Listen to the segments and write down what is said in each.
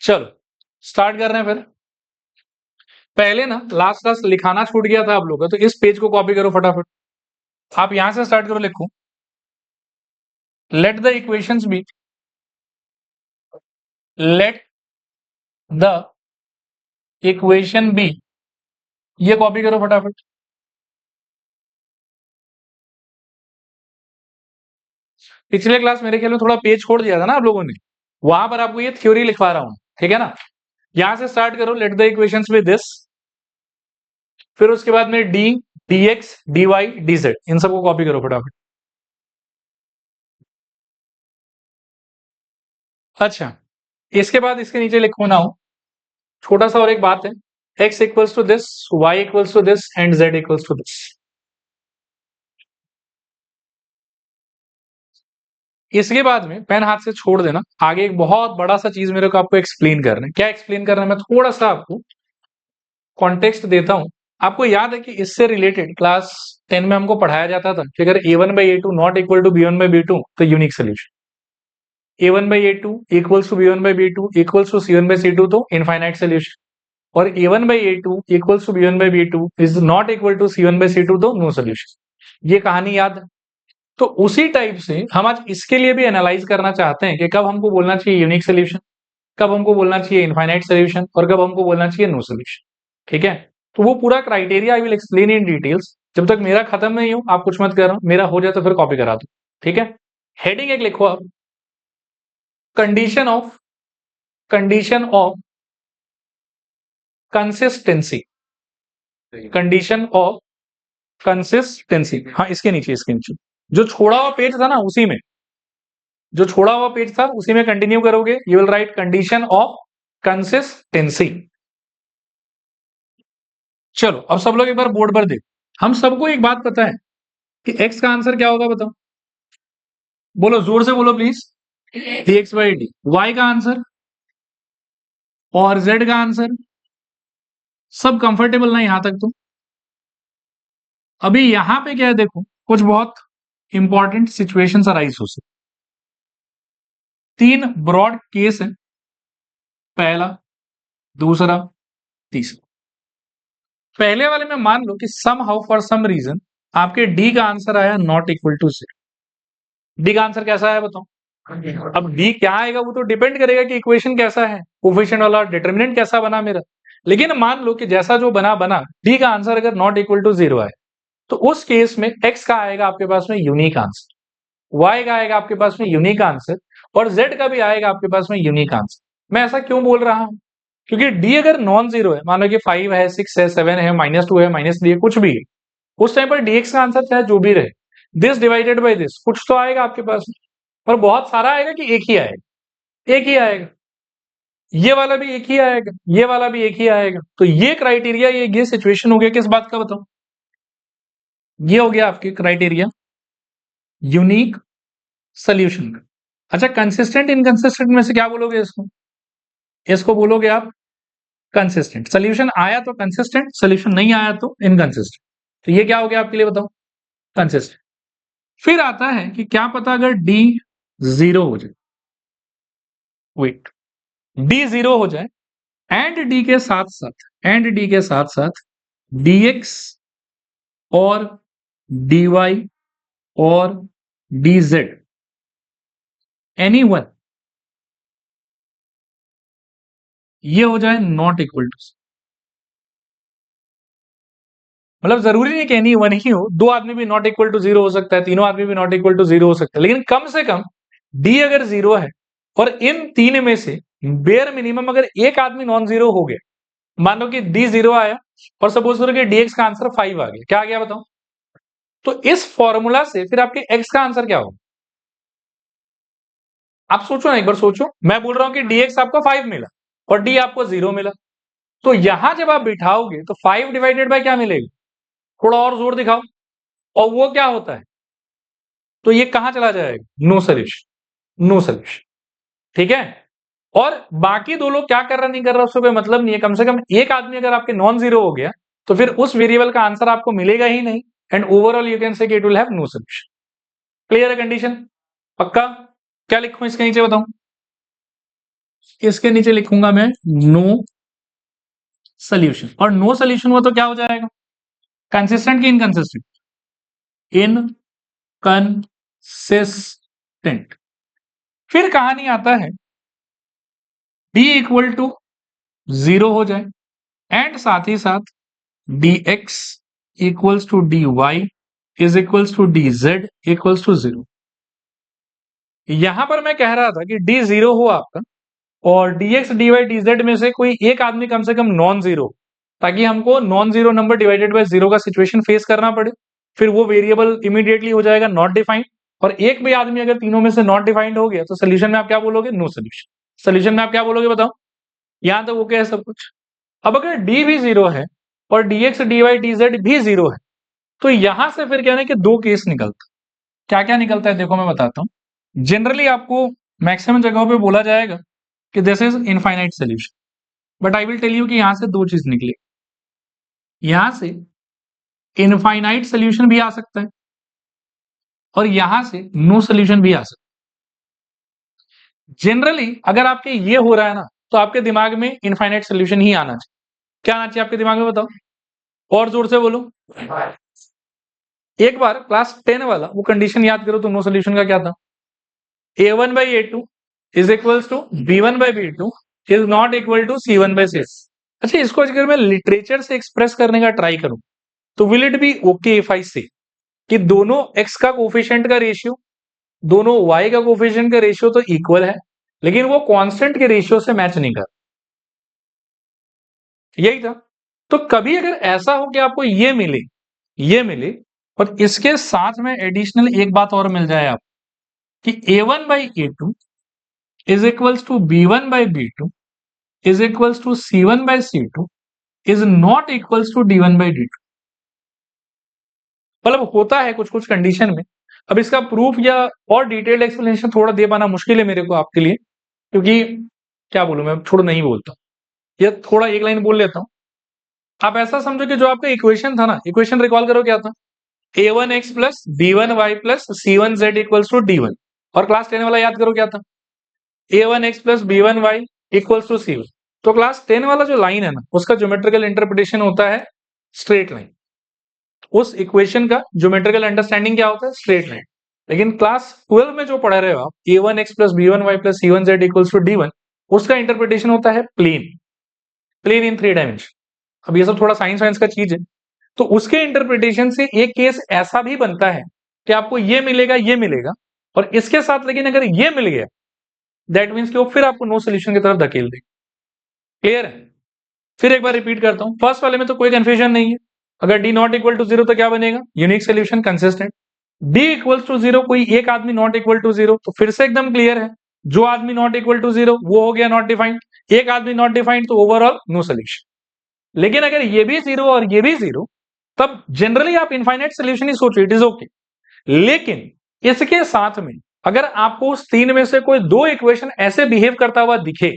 चलो स्टार्ट कर रहे हैं। फिर पहले ना लास्ट क्लास लिखाना छूट गया था आप लोग का, तो इस पेज को कॉपी करो फटाफट। आप यहां से स्टार्ट करो, लिखो let the equations be, let the equation be, ये कॉपी करो फटाफट। पिछले क्लास मेरे ख्याल में थोड़ा पेज छोड़ दिया था ना आप लोगों ने, वहां पर आपको ये थ्योरी लिखवा रहा हूं, ठीक है ना। यहां से स्टार्ट करो, late the equations with this, फिर उसके बाद में डी, डीएक्स, डीवाई, डीजेड, इन सबको कॉपी करो फटाफट। अच्छा, इसके बाद इसके नीचे लिखो ना, छोटा सा और एक बात है, x equals to this, y equals to this and z equals to this. इसके बाद में पेन हाथ से छोड़ देना, आगे एक बहुत बड़ा सा चीज मेरे को आपको एक्सप्लेन करना है। क्या एक्सप्लेन करना है, मैं थोड़ा सा आपको कॉन्टेक्स्ट देता हूं। आपको याद है कि इससे रिलेटेड क्लास 10 में हमको पढ़ाया जाता था कि अगर a1/a2 not equal to b1/b2 तो unique solution, a1/a2 equals to b1/b2 equals to c1/c2 तो इनफाइनाइट सोल्यूशन, और a1/a2 equals to b1/b2 is not equal to c1/c2 तो नो सोल्यूशन। ये कहानी याद है। तो उसी टाइप से हम आज इसके लिए भी एनालाइज करना चाहते हैं कि कब हमको बोलना चाहिए यूनिक सोल्यूशन, कब हमको बोलना चाहिए इनफाइनाइट सोल्यूशन, और कब हमको बोलना चाहिए नो सोल्यूशन। ठीक है, तो वो पूरा criteria I will explain in details. जब तक मेरा खत्म नहीं हो आप कुछ मत करो, मेरा हो जाए तो फिर कॉपी करा दो। ठीक है, हेडिंग एक लिखो आप, condition of consistency, condition of consistency. हाँ, इसके नीचे जो छोड़ा हुआ पेज था ना, उसी में जो छोड़ा हुआ पेज था उसी में कंटिन्यू करोगे। You will write condition of consistency. चलो अब सब लोग एक बार बोर्ड पर देखो। हम सबको एक बात पता है कि x का आंसर क्या होगा, बताओ, बोलो जोर से बोलो प्लीज। dx/dt। y का आंसर और z का आंसर, सब कंफर्टेबल ना यहां तक तो। अभी यहां पे क्या है, देखो कुछ बहुत इंपॉर्टेंट सिचुएशंस अराइज हो सकती। तीन ब्रॉड केस है, पहला, दूसरा, तीसरा। पहले वाले में मान लो कि somehow for some reason आपके डी का आंसर आया नॉट इक्वल टू 0। डी का आंसर कैसा है बताओ। अब डी क्या आएगा वो तो डिपेंड करेगा कि इक्वेशन कैसा है, कोफिशिएंट वाला डिटरमिनेंट कैसा बना मेरा। लेकिन मान लो कि जैसा जो बना बना, डी का आंसर अगर नॉट इक्वल टू 0 आए तो उस केस में एक्स का आएगा आपके पास में यूनिक आंसर, वाई का आएगा आपके पास में यूनिक आंसर, और जेड का भी आएगा आपके पास में यूनिक आंसर। मैं ऐसा क्यों बोल रहा हूं, क्योंकि डी अगर नॉन जीरो है, मान लो कि 5 है, 6 है, 7 है, -2 है, -3 है, कुछ भी है, उस टाइम पर डीएक्स का आंसर चाहे जो भी रहे, दिस डिवाइडेड बाय दिस, कुछ तो आएगा आपके पास में। और बहुत सारा आएगा कि एक ही आएगा, एक ही आएगा, ये वाला भी एक ही आएगा, ये वाला भी एक ही आएगा। तो ये क्राइटेरिया, ये सिचुएशन हो गया किस बात का बताओ, ये हो गया आपके क्राइटेरिया यूनिक सोल्यूशन का। अच्छा, कंसिस्टेंट इनकंसिस्टेंट में से क्या बोलोगे इसको, इसको बोलोगे आप कंसिस्टेंट। सोल्यूशन आया तो कंसिस्टेंट, सोल्यूशन नहीं आया तो इनकंसिस्टेंट। तो ये क्या हो गया आपके लिए बताओ, कंसिस्टेंट। फिर आता है कि क्या पता अगर डी जीरो हो जाए, वेट, डी जीरो हो जाए एंड डी के साथ साथ, एंड डी के साथ साथ dx और dy और dz, एनी वन, ये हो जाए नॉट इक्वल टू, मतलब जरूरी नहीं कि एनी वन ही हो, दो आदमी भी नॉट इक्वल टू 0 हो सकता है, तीनों आदमी भी नॉट इक्वल टू 0 हो सकता है, लेकिन कम से कम डी अगर 0 है और इन तीन में से बेयर मिनिमम अगर एक आदमी नॉन जीरो हो गया, मान लो कि डी 0 आया और सपोज करो कि dx का आंसर 5 आ गया, क्या आ गया बताओ, तो इस फॉर्मूला से फिर आपके x का आंसर क्या होगा। आप सोचो ना, एक बार सोचो, मैं बोल रहा हूं कि dx आपको 5 मिला और d आपको 0 मिला, तो यहां जब आप बिठाओगे तो 5 डिवाइडेड बाय क्या मिलेगा, थोड़ा और जोर दिखाओ, और वो क्या होता है, तो ये कहां चला जाएगा, नो सोल्यूशन, नो सोल्यूशन। ठीक है, और बाकी दो लोग क्या कर रहा नहीं कर रहा उससे कोई मतलब नहीं है, कम से कम एक आदमी अगर आपके नॉन जीरो हो गया तो फिर उस वेरिएबल का आंसर आपको मिलेगा ही नहीं, and overall you can say it will have no solution. Clear है कंडीशन, पक्का। क्या लिखूं इसके नीचे बताऊं, इसके नीचे लिखूंगा मैं नो सोल्यूशन, और नो सोल्यूशन हुआ तो क्या हो जाएगा, कंसिस्टेंट की इनकंसिस्टेंट, इनकंसिस्टेंट। फिर कहानी आता है d इक्वल टू 0 हो जाए, एंड साथ ही साथ dx equals to dy is equals to dz equals to 0। यहां पर मैं कह रहा था कि d 0 हो आपका, और dx dy dz में से कोई एक आदमी कम से कम नॉन जीरो, ताकि हमको non zero number divided by zero का सिचुएशन फेस करना पड़े, फिर वो वेरिएबल इमीडिएटली हो जाएगा नॉट डिफाइंड। और एक भी आदमी अगर तीनों में से नॉट डिफाइंड हो गया तो सोल्यूशन में आप क्या बोलोगे, नो सोल्यूशन। सोल्यूशन में आप क्या बोलोगे बताओ, यहां तो ओके है सब कुछ। अब अगर d भी 0 है और dx dy dz भी 0 है, तो यहां से फिर क्या है कि दो केस निकलता, क्या क्या निकलता है देखो मैं बताता हूं। जनरली आपको मैक्सिमम जगहों पे बोला जाएगा कि this is infinite solution, but I will tell you कि यहां से दो चीज निकली, यहां से इनफाइनाइट सोल्यूशन भी आ सकता है और यहां से नो सोल्यूशन भी आ सकता है। जनरली अगर आपके ये हो रहा है ना, तो आपके दिमाग में इनफाइनाइट सोल्यूशन ही आना चाहिए। क्या आना चाहिए आपके दिमाग में बताओ, और जोर से बोलो। एक बार क्लास 10 वाला वो कंडीशन याद करो तो नो सोल्यूशन का क्या था, a1/a2 is equals to b1/b2 is not equal to c1/c। अच्छा, इसको अगर मैं लिटरेचर से एक्सप्रेस करने का ट्राई करूं तो will it be okay if I से कि दोनों x का कोफिशिएंट का रेशियो, दोनों y का कोफिशिएंट का रेशियो तो इक्वल है, लेकिन वो कांस्टेंट के रेशियो से मैच नहीं कर, यही था। तो कभी अगर ऐसा हो कि आपको ये मिले और इसके साथ में एडिशनल एक बात और मिल जाए आप, कि a1/a2 is equals to b1/b2 is equals to c1/c2 is not equals to d1/d2। मतलब होता है कुछ कुछ कंडीशन में। अब इसका प्रूफ या और डिटेल्ड एक्सप्लेनेशन थोड़ा दे पाना मुश्किल है मेरे को आपके लिए, क्योंकि क्या बोलूं मैं, छोड़ नहीं बोलता, या थोड़ा एक लाइन बोल लेता हूं। आप ऐसा समझो कि जो आपका इक्वेशन था ना, इक्वेशन रिकॉल करो क्या था, a1x plus b1y plus c1z equals to d1। और क्लास 10 वाला याद करो क्या था, a1x plus b1y equals to c1। तो क्लास 10 वाला जो लाइन है ना, उसका ज्योमेट्रिकल इंटरप्रिटेशन होता है स्ट्रेट लाइन। उस इक्वेशन का ज्योमेट्रिकल अंडरस्टैंडिंग क्या होता है, स्ट्रेट लाइन। लेकिन क्लास 12 में जो पढ़ रहे हो आप, a1x plus b1y plus c1z equals to d1, उसका इंटरप्रिटेशन होता है प्लेन, प्लेन इन 3 डायमेंशन। अब ये सब थोड़ा साइंस वाइंस का चीज है, तो उसके इंटरप्रिटेशन से एक केस ऐसा भी बनता है कि आपको ये मिलेगा, और इसके साथ लेकिन अगर ये मिल गया, दैट मीन्स कि वो फिर आपको नो सोल्यूशन की तरफ धकेल दे। क्लियर है? फिर एक बार रिपीट करता हूं, फर्स्ट वाले में तो कोई कंफ्यूजन नहीं है। अगर डी नॉट इक्वल टू 0 तो क्या बनेगा, unique solution consistent. D equal to 0, कोई एक आदमी नॉट इक्वल टू 0, तो फिर से एकदम क्लियर है, जो आदमी नॉट इक्वल टू 0 वो हो गया नॉट डिफाइंड, एक आदमी नॉट डिफाइंड तो ओवरऑल नो सोल्यूशन। लेकिन अगर ये भी 0 और ये भी 0, तब जनरली आप इनफाइनाइट सोल्यूशन ही सोचो, इट इज ओके। लेकिन इसके साथ में अगर आपको उस तीन में से कोई दो इक्वेशन ऐसे बिहेव करता हुआ दिखे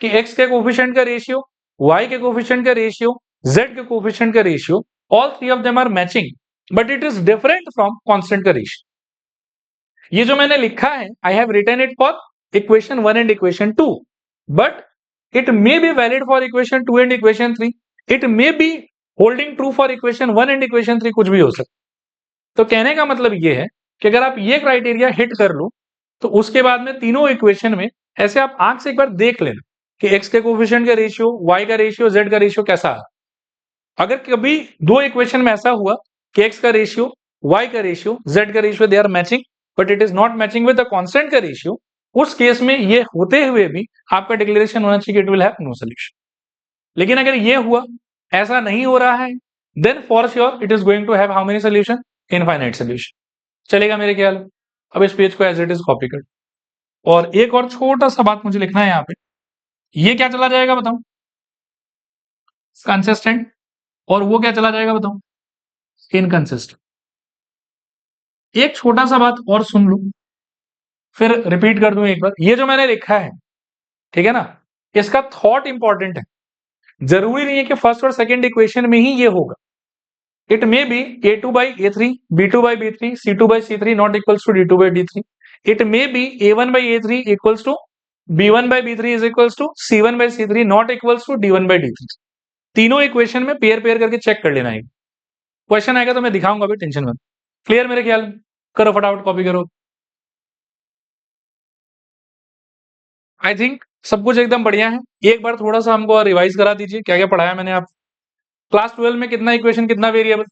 कि x के कोफिशिएंट का रेशियो, y के कोफिशिएंट का रेशियो, z के कोफिशिएंट का ratio, all three of them are matching, but it is different from constant का रेशियो। ये जो मैंने लिखा है, I have written it for equation 1 and equation 2, but it may be valid for equation 2 and equation 3, it may be holding true for equation 1 and equation 3, कुछ भी हो सकता। तो कहने का मतलब ये है कि अगर आप ये क्राइटेरिया हिट कर लो, तो उसके बाद में तीनों इक्वेशन में ऐसे आप आंख से एक बार देख लेना कि x के कोफिशिएंट का रेशियो, y का रेशियो, z का रेशियो कैसा है। अगर कभी दो इक्वेशन में ऐसा हुआ कि x का रेशियो, y का रेशियो, z का ratio they are matching, but it is not matching with the constant का रेशियो, उस केस में ये होते हुए भी आपका डिक्लेरेशन होना चाहिए it will have no solution. लेकिन अगर ये हुआ, ऐसा नहीं हो रहा है, then for sure it is going to have how many solution, infinite solution. चलेगा मेरे ख्याल। अब इस पेज को एज इट इज कॉपी कर, और एक और छोटा सा बात मुझे लिखना है यहाँ पे, ये क्या चला जाएगा बताओ, कंसिस्टेंट, और वो क्या चला जाएगा बताओ, इनकंसिस्टेंट। एक छोटा सा बात और सुन लो, फिर रिपीट कर दूं एक बार। ये जो मैंने लिखा है, ठीक है ना, इसका थॉट इंपॉर्टेंट है। जरूरी नहीं है कि फर्स्ट और सेकंड इक्वेशन में ही ये होगा। It may be a2/a3, b2/b3, c2/c3 not equals to d2/d3। It may be a1/a3 equals to b1 by b3 is equals to c1 by c3 not equals to d1 by d3। तीनों equation में pair pair करके check कर लेना है। Question आएगा तो मैं दिखाऊंगा, अभी टेंशन मत। क्लियर मेरे ख्याल में? करो फटाफट, कॉपी करो। आई थिंक सब कुछ एकदम बढ़िया है। एक बार थोड़ा सा हमको रिवाइज करा दीजिए क्या क्या पढ़ाया मैंने। आप क्लास 12 में कितना इक्वेशन, कितना वेरिएबल?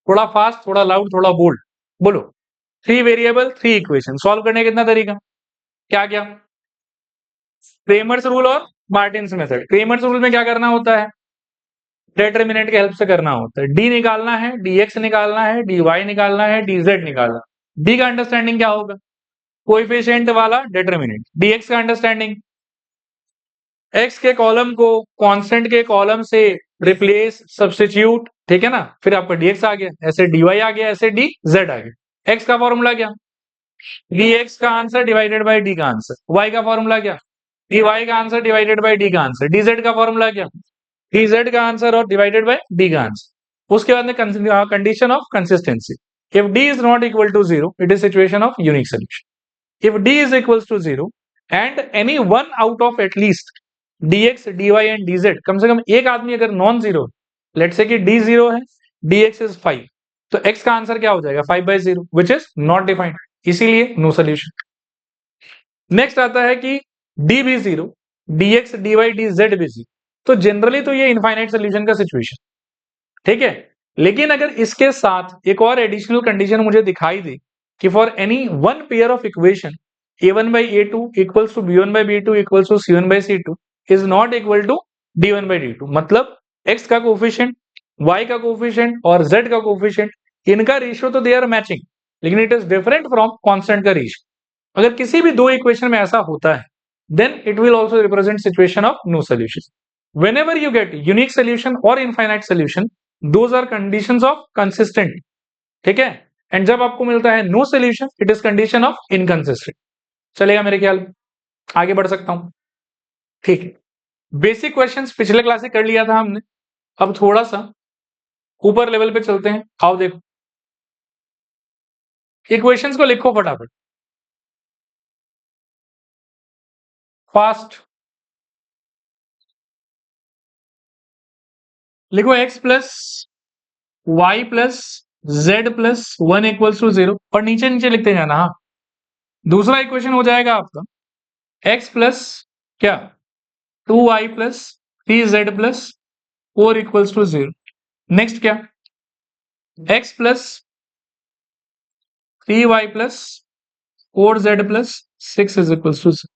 थोड़ा फास्ट, थोड़ा लाउड, थोड़ा बोल्ड, बोलो। 3 वेरिएबल 3 इक्वेशन सॉल्व करने का कितना तरीका, क्या क्या? क्रेमर्स रूल और मार्टिन्स मेथड। क्रेमर्स रूल में क्या करना होता है? डिटरमिनेंट की हेल्प से करना होता है। डी निकालना है, dx निकालना है, dy निकालना है, dz निकालना। डी का अंडरस्टैंडिंग क्या होगा? कोएफिशिएंट वाला डिटरमिनेंट। dx का अंडरस्टैंडिंग x के कॉलम को कांस्टेंट के कॉलम से रिप्लेस, सब्स्टिट्यूट, ठीक है ना। फिर आपका dx आ गया, ऐसे dy आ गया, ऐसे dz आ गया। x का फॉर्मूला क्या? dx का आंसर डिवाइडेड बाय d का आंसर। y का फॉर्मूला क्या? dy का आंसर डिवाइडेड बाय d का आंसर। dz का फॉर्मूला क्या? dz का आंसर और डिवाइडेड बाय d का आंसर। उसके बाद में condition of consistency. If d is not equal to 0 it is situation of unique solution. If d is equal to 0 and any one out of at least dx dy and dz, कम से कम एक आदमी अगर non zero, let's say कि d 0 है, dx is 5, तो x का answer क्या हो जाएगा? 5/0 विच इज नॉट डिफाइंड, इसीलिए नो सोल्यूशन। नेक्स्ट आता है कि d भी 0, dx dy dz भी 0, तो जनरली तो ये इनफाइनाइट सोल्यूशन का सिचुएशन, ठीक है। लेकिन अगर इसके साथ एक और एडिशनल कंडीशन मुझे दिखाई दे कि for any one pair of equation a1 by a2 equals to b1 by b2 equals to c1 by c2 is not equal to d1 by d2, मतलब x का कोफिशिएंट, y का coefficient और z का coefficient, इनका ratio तो they are matching, लेकिन it is different from constant का ratio. अगर किसी भी दो इक्वेशन में ऐसा होता है, then it will also represent situation of no solution. Whenever you get unique solution or infinite solution, those are conditions of consistent, ठीक है। एंड जब आपको मिलता है no solution, it is condition of inconsistent. चलेगा मेरे ख्याल में? आगे बढ़ सकता हूं, ठीक है। बेसिक क्वेश्चंस पिछले क्लास से कर लिया था हमने, अब थोड़ा सा ऊपर लेवल पे चलते हैं। आओ देखो, इक्वेशंस को लिखो फटाफट, फास्ट लिखो। x plus y plus z plus 1 equals to 0, और नीचे नीचे लिखते जाना। हाँ, दूसरा इक्वेशन हो जाएगा आपका x प्लस क्या, 2y plus 3z plus 4 equals to 0। Next क्या, x plus 3y plus 4z plus 6 is equals to 0,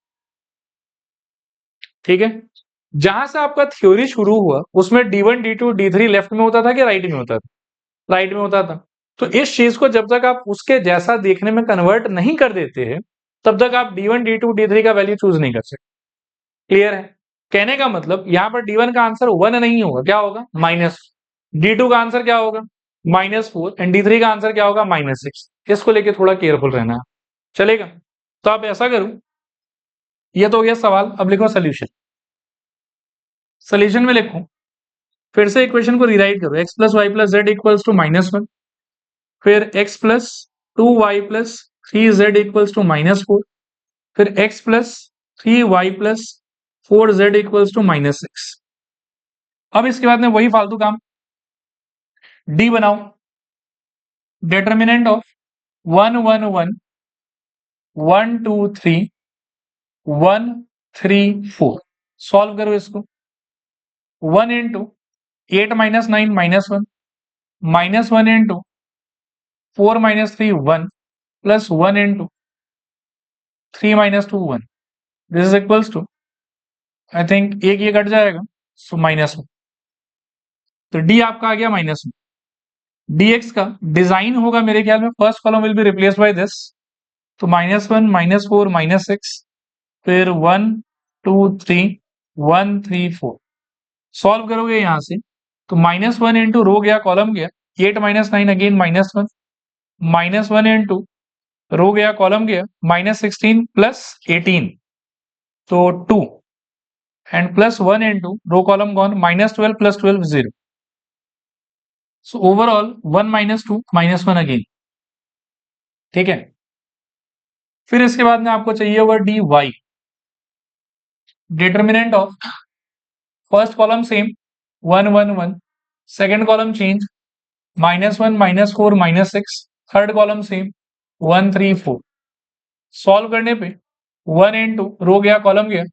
ठीक है। जहां से आपका थ्योरी शुरू हुआ उसमें d1 d2 d3 लेफ्ट में होता था कि राइट में होता था? राइट में होता था। तो इस चीज को जब तक आप उसके जैसा देखने में कन्वर्ट नहीं कर देते हैं, तब तक आप d1 d2 d3 का वैल्यू चूज नहीं कर सकते। क्लियर है? कहने का मतलब यहाँ पर d1 का आंसर 1 नहीं होगा, क्या होगा? माइनस। d2 का आंसर क्या होगा? -4, एंड d3 का आंसर क्या होगा? -6। इसको लेके थोड़ा केयरफुल रहना है, चलेगा? तो आप ऐसा करो, ये तो हो गया सवाल। अब लिखो सोल्यूशन। सोल्यूशन में लिखो, फिर से इक्वेशन को रिराइट करो, x plus y plus z equals to -1, फिर x plus 2y plus 3z equals to -4, फिर x plus 3y plus 4z equals to -6। अब इसके बाद में वही फालतू काम, d बनाओ, डिटरमिनेंट ऑफ 1 1 1 1 2 3 1 3 4, सॉल्व करो इसको। 1 into 8 minus 9 -1, -1 into 4 minus 3 1, plus 1 into 3 minus 2 1, this is equals to, I think एक ये कट जाएगा, सो -1। तो d आपका आ गया -1। dx का डिजाइन होगा मेरे ख्याल में, first column will be replaced by this, तो -1 -4 -6, फिर 1 2 3 1 3 4, सॉल्व करोगे यहां से तो -1 इंटू रो गया कॉलम गया, 8 माइनस 9 अगेन -1, -1 इंटू रो गया कॉलम गया, -16 प्लस 18, तो 2, and plus 1 into row column gone, -12 plus 12 0, so overall 1 -2 -1 again, ठीक है। फिर इसके बाद में आपको चाहिए होगा dy, determinant of first column same 1 1 1, second column change -1 -4 -6, third column same 1 3 4। Solve करने पे 1 इंटू रो गया कॉलम गया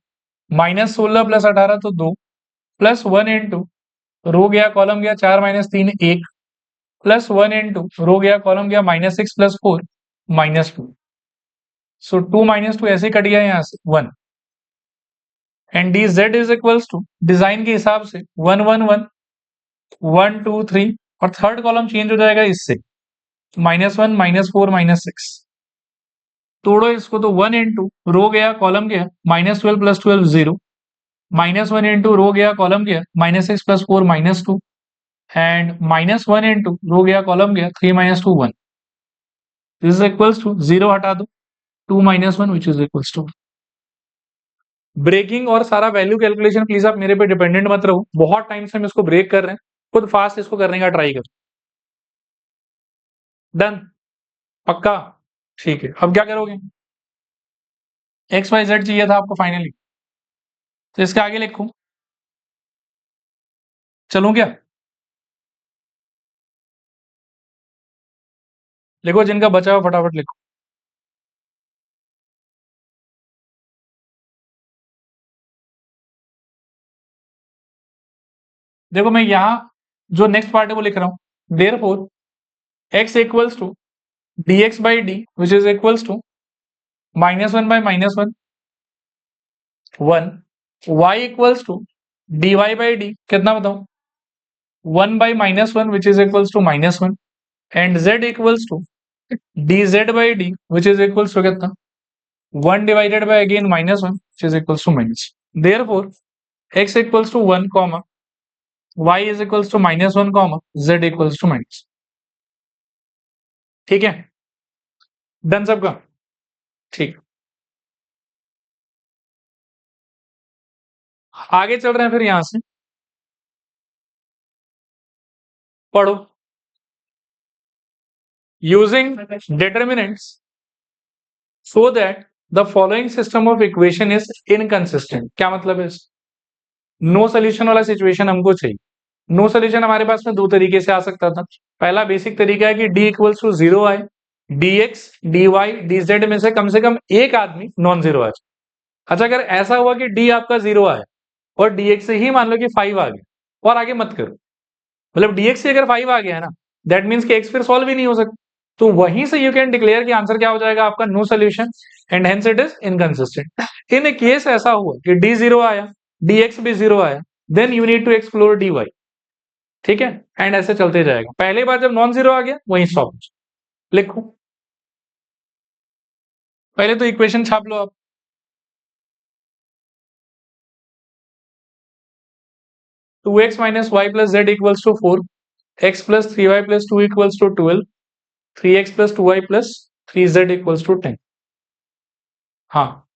-16 + 18 तो 2, प्लस 1 इंटू रो गया कॉलम गया 4 -3 1, प्लस 1 इंटू रो गया कॉलम गया -6 + 4 -2। सो 2 -2 ऐसे कट गया यहाँ से 1। And D z is equals to design के हिसाब से 1 1 1 1 2 3, और थर्ड कॉलम चेंज हो जाएगा इससे -1 -4 -6। तोड़ो इसको तो 1 इंटू रो गया कॉलम गया -12 + 12 0, -1 इंटू रो गया कॉलम गया -6 + 4 -2, एंड -1 इंटू रो गया कॉलम गया 3 -2 1। दिस इज इक्वल्स टू 0 हटा दो 2 -1 which is equals to. Breaking और सारा वैल्यू कैलकुलेशन प्लीज आप मेरे पे डिपेंडेंट मत रहो, बहुत टाइम से हम इसको ब्रेक कर रहे हैं, खुद फास्ट इसको करने का ट्राई करो। डन, पक्का, ठीक है। अब क्या करोगे, एक्स वाई जेड चाहिए था आपको फाइनली, तो इसके आगे लिखो, चलूं क्या? लिखो जिनका बचा हुआ फटाफट लिखो। देखो मैं यहाँ जो नेक्स्ट पार्ट है वो लिख रहा हूं, therefore x equals to D x by D which is equals to -1 by -1 1, y equals to D y by D कितना बताओ 1 by -1 which is equals to -1, and z equals to D z by D which is equals to कितना 1 divided by again -1 which is equals to minus. Therefore x equals to 1 comma y is equals to -1 comma z equals to minus. ठीक है, done सबका, ठीक। आगे चल रहे हैं फिर यहां से, पढ़ो। Using determinants so that the following system of equation is inconsistent। क्या मतलब है, नो सोल्यूशन वाला सिचुएशन हमको चाहिए। नो सोल्यूशन हमारे पास में दो तरीके से आ सकता था। पहला बेसिक तरीका है कि d इक्वल्स टू 0 आए, dx dy dz में से कम एक आदमी नॉन जीरो आ जाए। अच्छा, अगर ऐसा हुआ कि d आपका 0 आया और dx से ही मान लो कि 5 आ गया, और आगे मत करो, मतलब dx से अगर 5 आ गया है ना, दैट मीन्स कि x फिर सॉल्व ही नहीं हो सकता। तो वहीं से यू कैन डिक्लेयर कि आंसर क्या हो जाएगा आपका, no solution, and hence it is inconsistent. In case ऐसा हुआ कि d 0 आया, dx भी 0 आया, then you need to explore dy। ठीक है, एंड ऐसे चलते जाएगा। पहले बार जब नॉन जीरो आ गया वहीं स्टॉप। लिखो, पहले तो इक्वेशन छाप लो आप। 2x minus y plus z equals to 4, x plus 3y plus 2 equals to 12, 3x plus 2y plus 3z equals to 10। हाँ,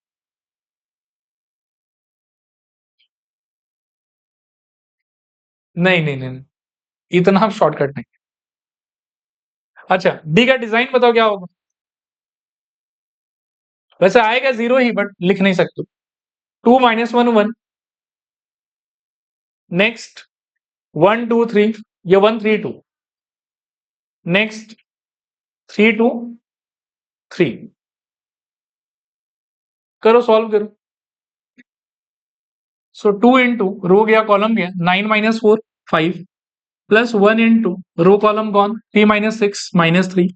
नहीं नहीं नहीं, इतना शॉर्टकट नहीं। अच्छा, डी का डिजाइन बताओ क्या होगा। वैसे आएगा जीरो ही, बट लिख नहीं सकते। 2 -1 1, नेक्स्ट 1 2 3, ये 1 3 2, नेक्स्ट 3 2 3। करो, सॉल्व करो। सो 2 इंटू रो गया कॉलम गया 9 -4 5, plus 1 into row column gone 3 -6 -3,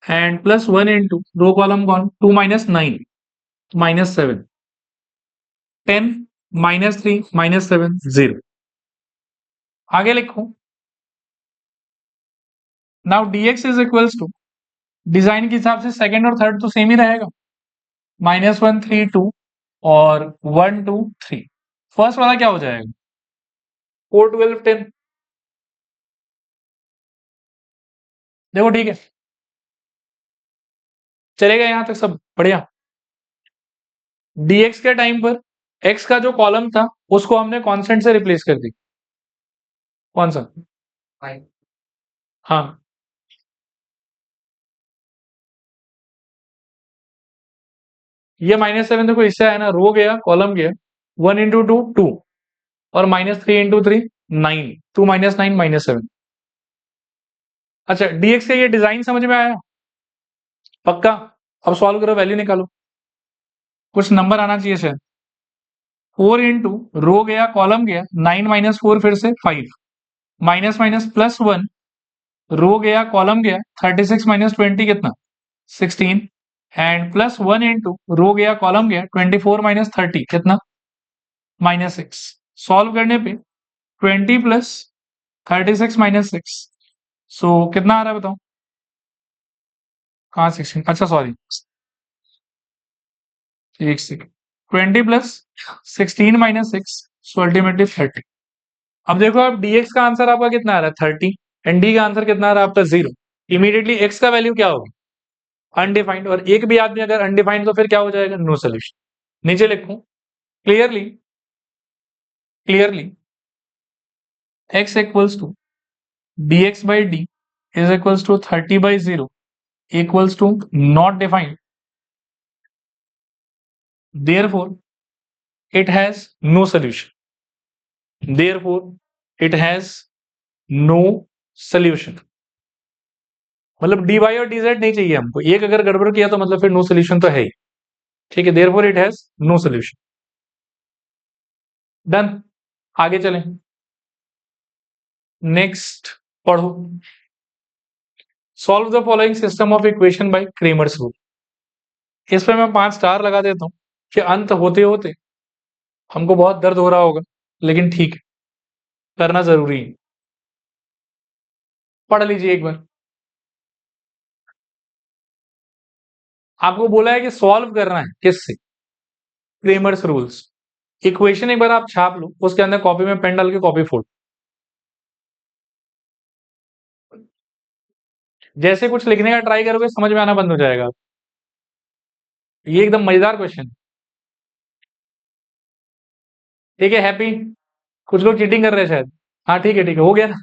and plus 1 into row column gone 2 -9 -7, 10 -3 -7 0। आगे लिखो, now dx is equals to design के हिसाब से सेकंड और थर्ड तो सेम ही रहेगा, -1 3 2 और 1 2 3। फर्स्ट वाला क्या हो जाएगा 4 12 10। देखो ठीक है, चलेगा यहां तक सब बढ़िया। dx के टाइम पर x का जो कॉलम था उसको हमने कांस्टेंट से रिप्लेस कर दी। कौन सा, हाँ, ये -7 देखो इससे आया ना, रो गया कॉलम गया 1 इंटू 2 2 और -3 × 3 9, 2 - 9 -7। अच्छा, dx का ये डिजाइन समझ में आया? पक्का? अब सॉल्व करो, वैल्यू निकालो। कुछ नंबर आना चाहिए शायद। 4 इंटू रो गया कॉलम गया, 9 - 4 फिर से 5, माइनस माइनस +1 रो गया कॉलम गया, 36 - 20 कितना 16, एंड +1 इंटू रो गया कॉलम गया, 24 - 30 कितना -6। सॉल्व करने पे 20 + 36 - 6, सो कितना आ रहा है बताओ? कहाँ 16? अच्छा सॉरी, एक सेकेंड। 20 + 16 - 6, so ultimately 30। अब देखो, अब dx का आंसर आपका कितना आ रहा है 30, एंड d का आंसर कितना आ रहा है आपका 0। इमीडिएटली x का वैल्यू क्या होगी? अनडिफाइंड, और एक भी आदमी अगर अनडिफाइंड तो फिर क्या हो जाएगा? No solution. नीचे लिखूं clearly, clearly x equals to dx/d is equals to 30/0 equals to not defined, therefore it has no solution, therefore it has no solution। मतलब dy और dz नहीं चाहिए हमको, एक अगर गड़बड़ किया तो मतलब फिर नो सोल्यूशन तो है ही। ठीक है, therefore it has no solution। Done, आगे चलें। नेक्स्ट पढ़ो, solve the following system of equation by Cramer's rule. इस पे मैं 5 स्टार लगा देता हूं कि अंत होते होते हमको बहुत दर्द हो रहा होगा, लेकिन ठीक है, करना जरूरी है। पढ़ लीजिए एक बार। आपको बोला है कि सॉल्व करना है किससे? Cramer's rules. इक्वेशन एक बार आप छाप लो, उसके अंदर कॉपी में पेन डाल के कॉपी फोड़, जैसे कुछ लिखने का ट्राई करोगे समझ में आना बंद हो जाएगा। ये एकदम मजेदार क्वेश्चन। ठीक है, हैप्पी? कुछ लोग चीटिंग कर रहे हैं शायद। हाँ ठीक है, ठीक है, हो गया ना।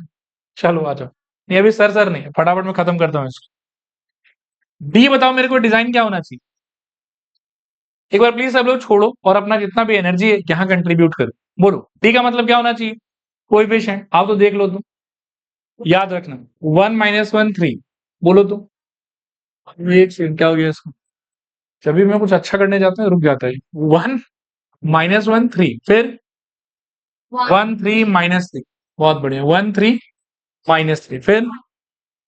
चलो आ जाओ। नहीं अभी सर नहीं, फटाफट में खत्म करता हूँ इसको। डी बताओ मेरे को, डिजाइन क्या होना चाहिए? एक बार प्लीज सब लोग छोड़ो और अपना जितना भी एनर्जी है यहाँ कंट्रीब्यूट करो। बोलो डी का मतलब क्या होना चाहिए? कोएफिशिएंट आओ तो देख लो, तुम याद रखना 1 - 1 3। बोलो तो, एक सेकंड, क्या हो गया इसको? जब भी मैं कुछ अच्छा करने जाता हूँ रुक जाता है। 1 - 1 3, फिर 1 3 -3, बहुत बढ़िया, 1 3 -3, फिर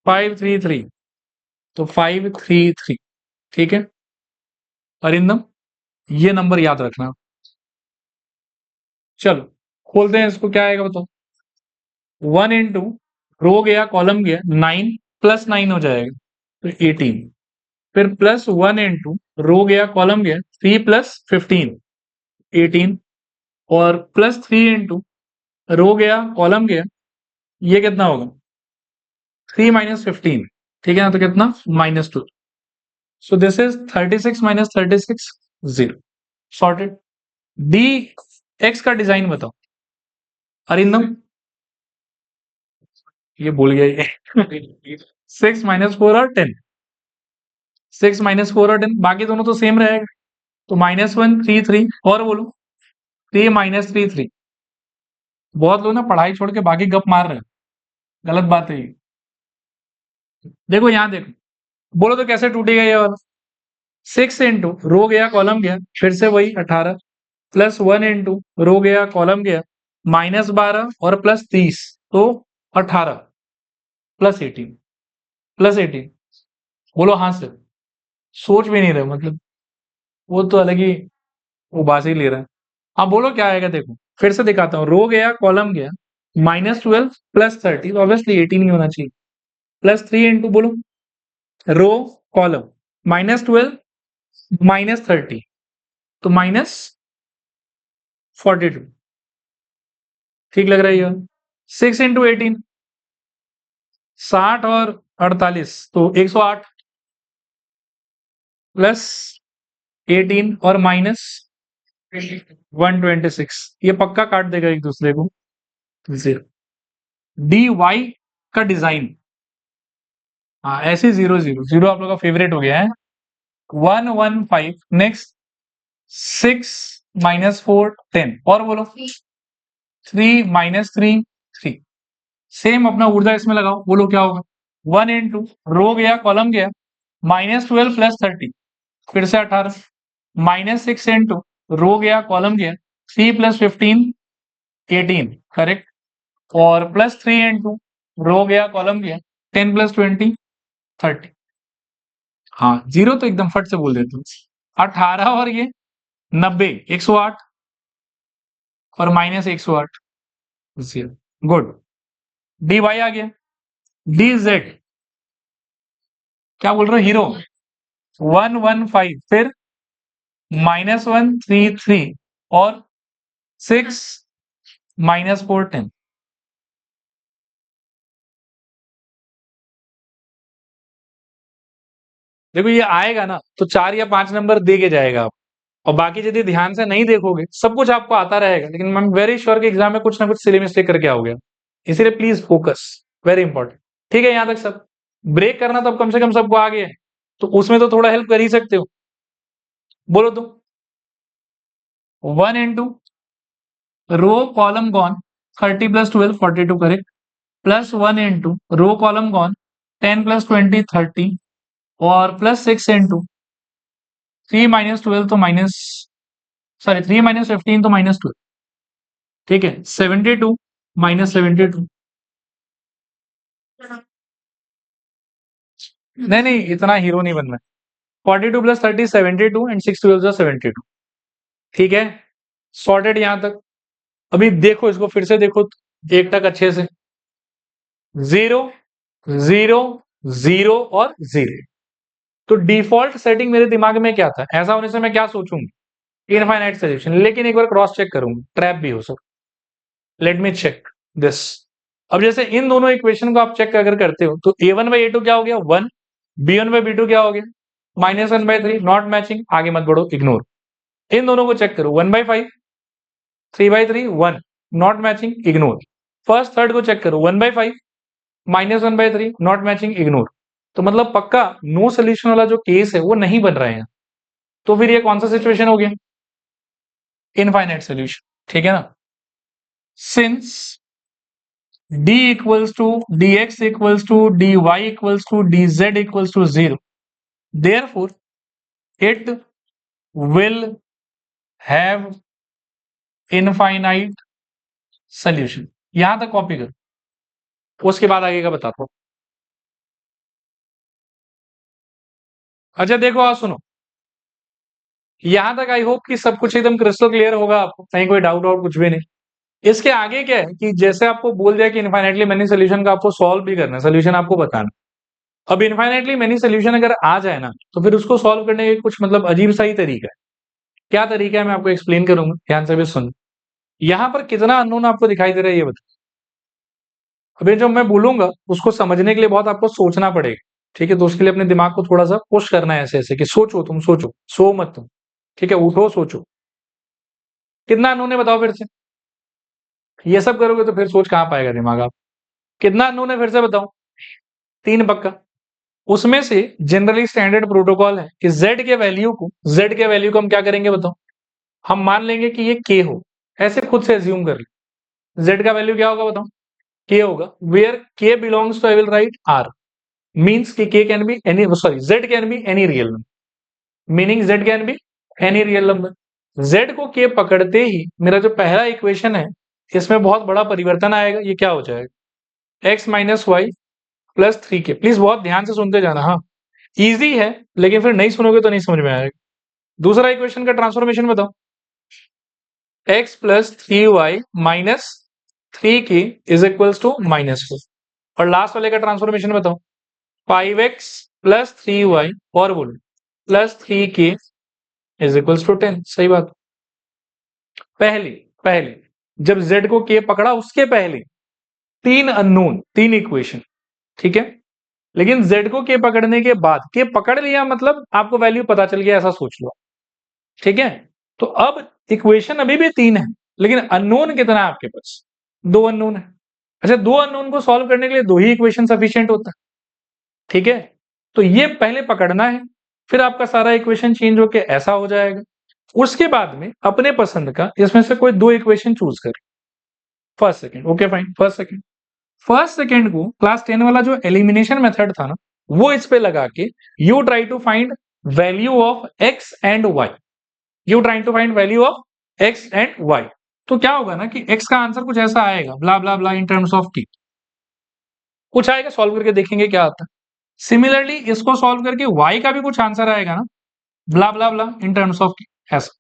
5 3 3, तो 5 3 3। ठीक है अरिंदम, ये नंबर याद रखना। चलो खोलते हैं इसको, क्या आएगा बताओ? 1 इंटू रो गया कॉलम गया, 9 + 9 हो जाएगा तो 18, फिर +1 इंटू रो गया कॉलम गया, 3 + 15 18, और +3 इंटू रो गया कॉलम गया, ये कितना होगा? 3 - 15। ठीक है ना, तो कितना -2। So this is 36 - 36 0। Sorted. D x का डिजाइन बताओ अरिंदम। ये भूल गया ये 6 - 4 और 10, 6 - 4 और 10, बाकी दोनों तो सेम रहेगा, तो -1 3 3, और बोलो 3 - 3 3। बहुत लोग ना पढ़ाई छोड़ के बाकी गप मार रहे हैं, गलत बात है ये। देखो यहाँ देखो, बोलो तो कैसे टूटेगा ये वाला? 6 इंटू रो गया कॉलम गया, फिर से वही 18, +1 इंटू रो गया कॉलम गया, -12 और +30, तो 18 +18 +18। बोलो हाँ सर, सोच भी नहीं रहे मतलब, वो तो अलग ही उबासी ले रहा है। अब बोलो क्या आएगा? देखो फिर से दिखाता हूँ, रो गया कॉलम गया, -12 +30, तो ऑब्वियसली 18 ही होना चाहिए। +3 इंटू बोलो रो कॉलम, -12 -30, तो -42। ठीक लग रहा है ये? 6 इंटू 18, 60 और 48, तो 108, +18 और -126, ये पक्का काट देगा एक दूसरे को। 0। डी वाई का डिजाइन, हाँ ऐसे 0 0 0 आप लोग का फेवरेट हो गया है। 1 1 5, नेक्स्ट 6 -4 10 और बोलो 3 -3 3। सेम अपना ऊर्जा इसमें लगाओ, बोलो क्या होगा। 1 इंटू रो गया कॉलम गया -12 + 30 फिर से 18 -6 इंटू रो गया कॉलम गया 3 + 15 18 करेक्ट और +3 इंटू रो गया कॉलम गया 10 + 20 30। हाँ जीरो तो एकदम फट से बोल देते 18 और ये 90 108 और -108 गुड। डी वाई आ गया डी जेड क्या बोल रहे हो हीरो 115 फिर -133 और 6 -4 10। देखो ये आएगा ना तो 4 या 5 नंबर दे के जाएगा आप और बाकी यदि ध्यान से नहीं देखोगे सब कुछ आपको आता रहेगा लेकिन आई एम वेरी श्योर कि एग्जाम में कुछ ना कुछ सिली मिस्टेक करके आओगे इसीलिए प्लीज फोकस वेरी इंपॉर्टेंट। ठीक है यहाँ तक सब ब्रेक करना तो अब कम से कम सबको आ गया है तो उसमें तो थोड़ा हेल्प कर ही सकते हो। बोलो तुम 1 into row column gone 30 + 12 42 correct +1 into row column gone 10 + 20 30 और +6 इंटू 3 - 12 तो माइनस सॉरी 3 - 15 तो -12 ठीक है 72 -72 नहीं नहीं इतना हीरो नहीं बनना 42 + 30 72 एंड 6 12 72 ठीक है सॉर्टेड यहां तक। अभी देखो इसको फिर से देखो एक तक अच्छे से 0 0 0 और 0 तो डिफॉल्ट सेटिंग मेरे दिमाग में क्या था ऐसा होने से मैं क्या सोचूंगा इनफाइनाइट सोल्यूशन लेकिन एक बार क्रॉस चेक करूंगा ट्रैप भी हो सकता लेट मी चेक दिस। अब जैसे इन दोनों इक्वेशन को आप चेक अगर करते हो तो a1/a2 क्या हो गया 1 b1/b2 क्या हो गया -1/3 नॉट मैचिंग आगे मत बढ़ो इग्नोर। इन दोनों को चेक करो 1/5 3/3 1 not matching ignore. First third को चेक करो 1/5 -1/3 नॉट मैचिंग इग्नोर। तो मतलब पक्का नो सोल्यूशन वाला जो केस है वो नहीं बन रहे हैं तो फिर ये कौन सा सिचुएशन हो गया इनफाइनाइट सोल्यूशन ठीक है ना। Since d equals to dx equals to dy equals to dz equals to 0 therefore it will have infinite solution। यहां तक कॉपी करो उसके बाद आगे का बताता हूं। अच्छा देखो आप सुनो यहां तक आई होप कि सब कुछ एकदम क्रिस्टल क्लियर होगा आपको कहीं कोई डाउट आउट कुछ भी नहीं। इसके आगे क्या है कि जैसे आपको बोल दिया कि इनफाइनाइटली मेनी सोल्यूशन का आपको सॉल्व भी करना है सोल्यूशन आपको बताना। अब इनफाइनाइटली मेनी सोल्यूशन अगर आ जाए ना तो फिर उसको सॉल्व करने के कुछ मतलब अजीब सा ही तरीका है। क्या तरीका है मैं आपको एक्सप्लेन करूंगा ध्यान से भी सुन। यहां पर कितना अननोन आपको दिखाई दे रहा है ये बताओ। अभी जो मैं बोलूंगा उसको समझने के लिए बहुत आपको सोचना पड़ेगा ठीक है तो उसके लिए अपने दिमाग को थोड़ा सा पुश करना है ऐसे ऐसे कि सोचो तुम सोचो सो मत तुम ठीक है उठो सोचो कितना अननोन है बताओ फिर से। ये सब करोगे तो फिर सोच कहां पाएगा दिमाग आप। कितना अननोन है फिर से बताओ 3 पक्का। उसमें से जनरली स्टैंडर्ड प्रोटोकॉल है कि z के वैल्यू को हम क्या करेंगे बताओ हम मान लेंगे कि ये k हो ऐसे खुद से एज्यूम कर ले z का वैल्यू क्या होगा बताओ k होगा where k belongs to I will write r means कि k can be any sorry z can be any real number meaning z can be any real number. z को k पकड़ते ही मेरा जो पहला इक्वेशन है इसमें बहुत बड़ा परिवर्तन आएगा ये क्या हो जाएगा x - y + 3k। प्लीज बहुत ध्यान से सुनते जाना हाँ इजी है लेकिन फिर नहीं सुनोगे तो नहीं समझ में आएगा। दूसरा इक्वेशन का ट्रांसफॉर्मेशन बताओ x + 3y - 3k is equals to -4 और लास्ट वाले का ट्रांसफॉर्मेशन बताओ 5x + 3y और बोलो +3k इज इक्वल्स टू 10। सही बात। पहले पहले जब z को k पकड़ा उसके पहले 3 अननोन 3 इक्वेशन ठीक है लेकिन z को k पकड़ने के बाद k पकड़ लिया मतलब आपको वैल्यू पता चल गया ऐसा सोच लो ठीक है। तो अब इक्वेशन अभी भी 3 है लेकिन अननोन कितना है आपके पास 2 अननोन है। अच्छा 2 अननोन को सॉल्व करने के लिए 2 ही इक्वेशन सफिशिएंट होता है ठीक है। तो ये पहले पकड़ना है फिर आपका सारा इक्वेशन चेंज होके ऐसा हो जाएगा उसके बाद में अपने पसंद का इसमें से कोई दो इक्वेशन चूज कर, first second, okay fine, first second को क्लास 10 वाला जो एलिमिनेशन मेथड था ना, वो इस पे लगा के you try to find value of x and y, you try to find value of x and y. तो क्या होगा ना कि एक्स का आंसर कुछ ऐसा आएगा, ब्ला ब्ला ब्ला इन टर्म्स ऑफ की, कुछ आएगा, सॉल्व करके देखेंगे क्या आता है। सिमिलरली इसको सॉल्व करके वाई का भी कुछ आंसर आएगा ना, ब्ला ब्ला ब्ला इन टर्म्स ऑफ की, ऐसा,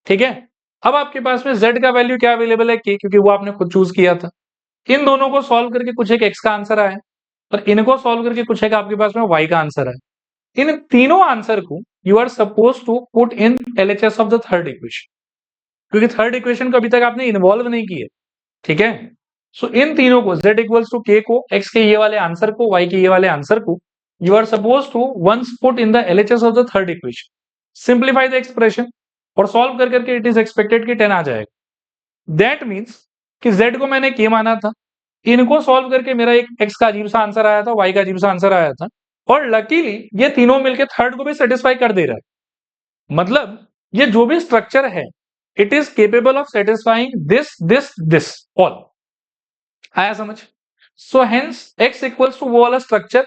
ठीक है। अब आपके पास में z का वैल्यू क्या अवेलेबल है, k, क्योंकि वो आपने खुद चूज किया था। इन दोनों को सॉल्व करके कुछ एक x का आंसर आया और इनको सॉल्व करके कुछ एक आपके पास में y का आंसर आया। इन तीनों आंसर को you are suppose to put in LHS of the third equation, क्योंकि थर्ड इक्वेशन को अभी तक आपने इन्वॉल्व नहीं किया, ठीक है। सो इन तीनों को z इक्वल्स टू k को, x के ये वाले आंसर को, y के ये वाले आंसर को you are suppose to once put in the LHS of the third equation, simplify the expression और सॉल्व कर करके इट इज एक्सपेक्टेड कि 10 आ जाएगा। दैट मीन्स कि z को मैंने k माना था, इनको सॉल्व करके मेरा एक x का अजीब सा आंसर आया था, y का अजीब सा आंसर आया था, और लकीली ये तीनों मिलके थर्ड को भी सेटिस्फाई कर दे रहा है। मतलब ये जो भी स्ट्रक्चर है it is capable of satisfying this all. आया समझ? So hence x equals to वो वाला स्ट्रक्चर,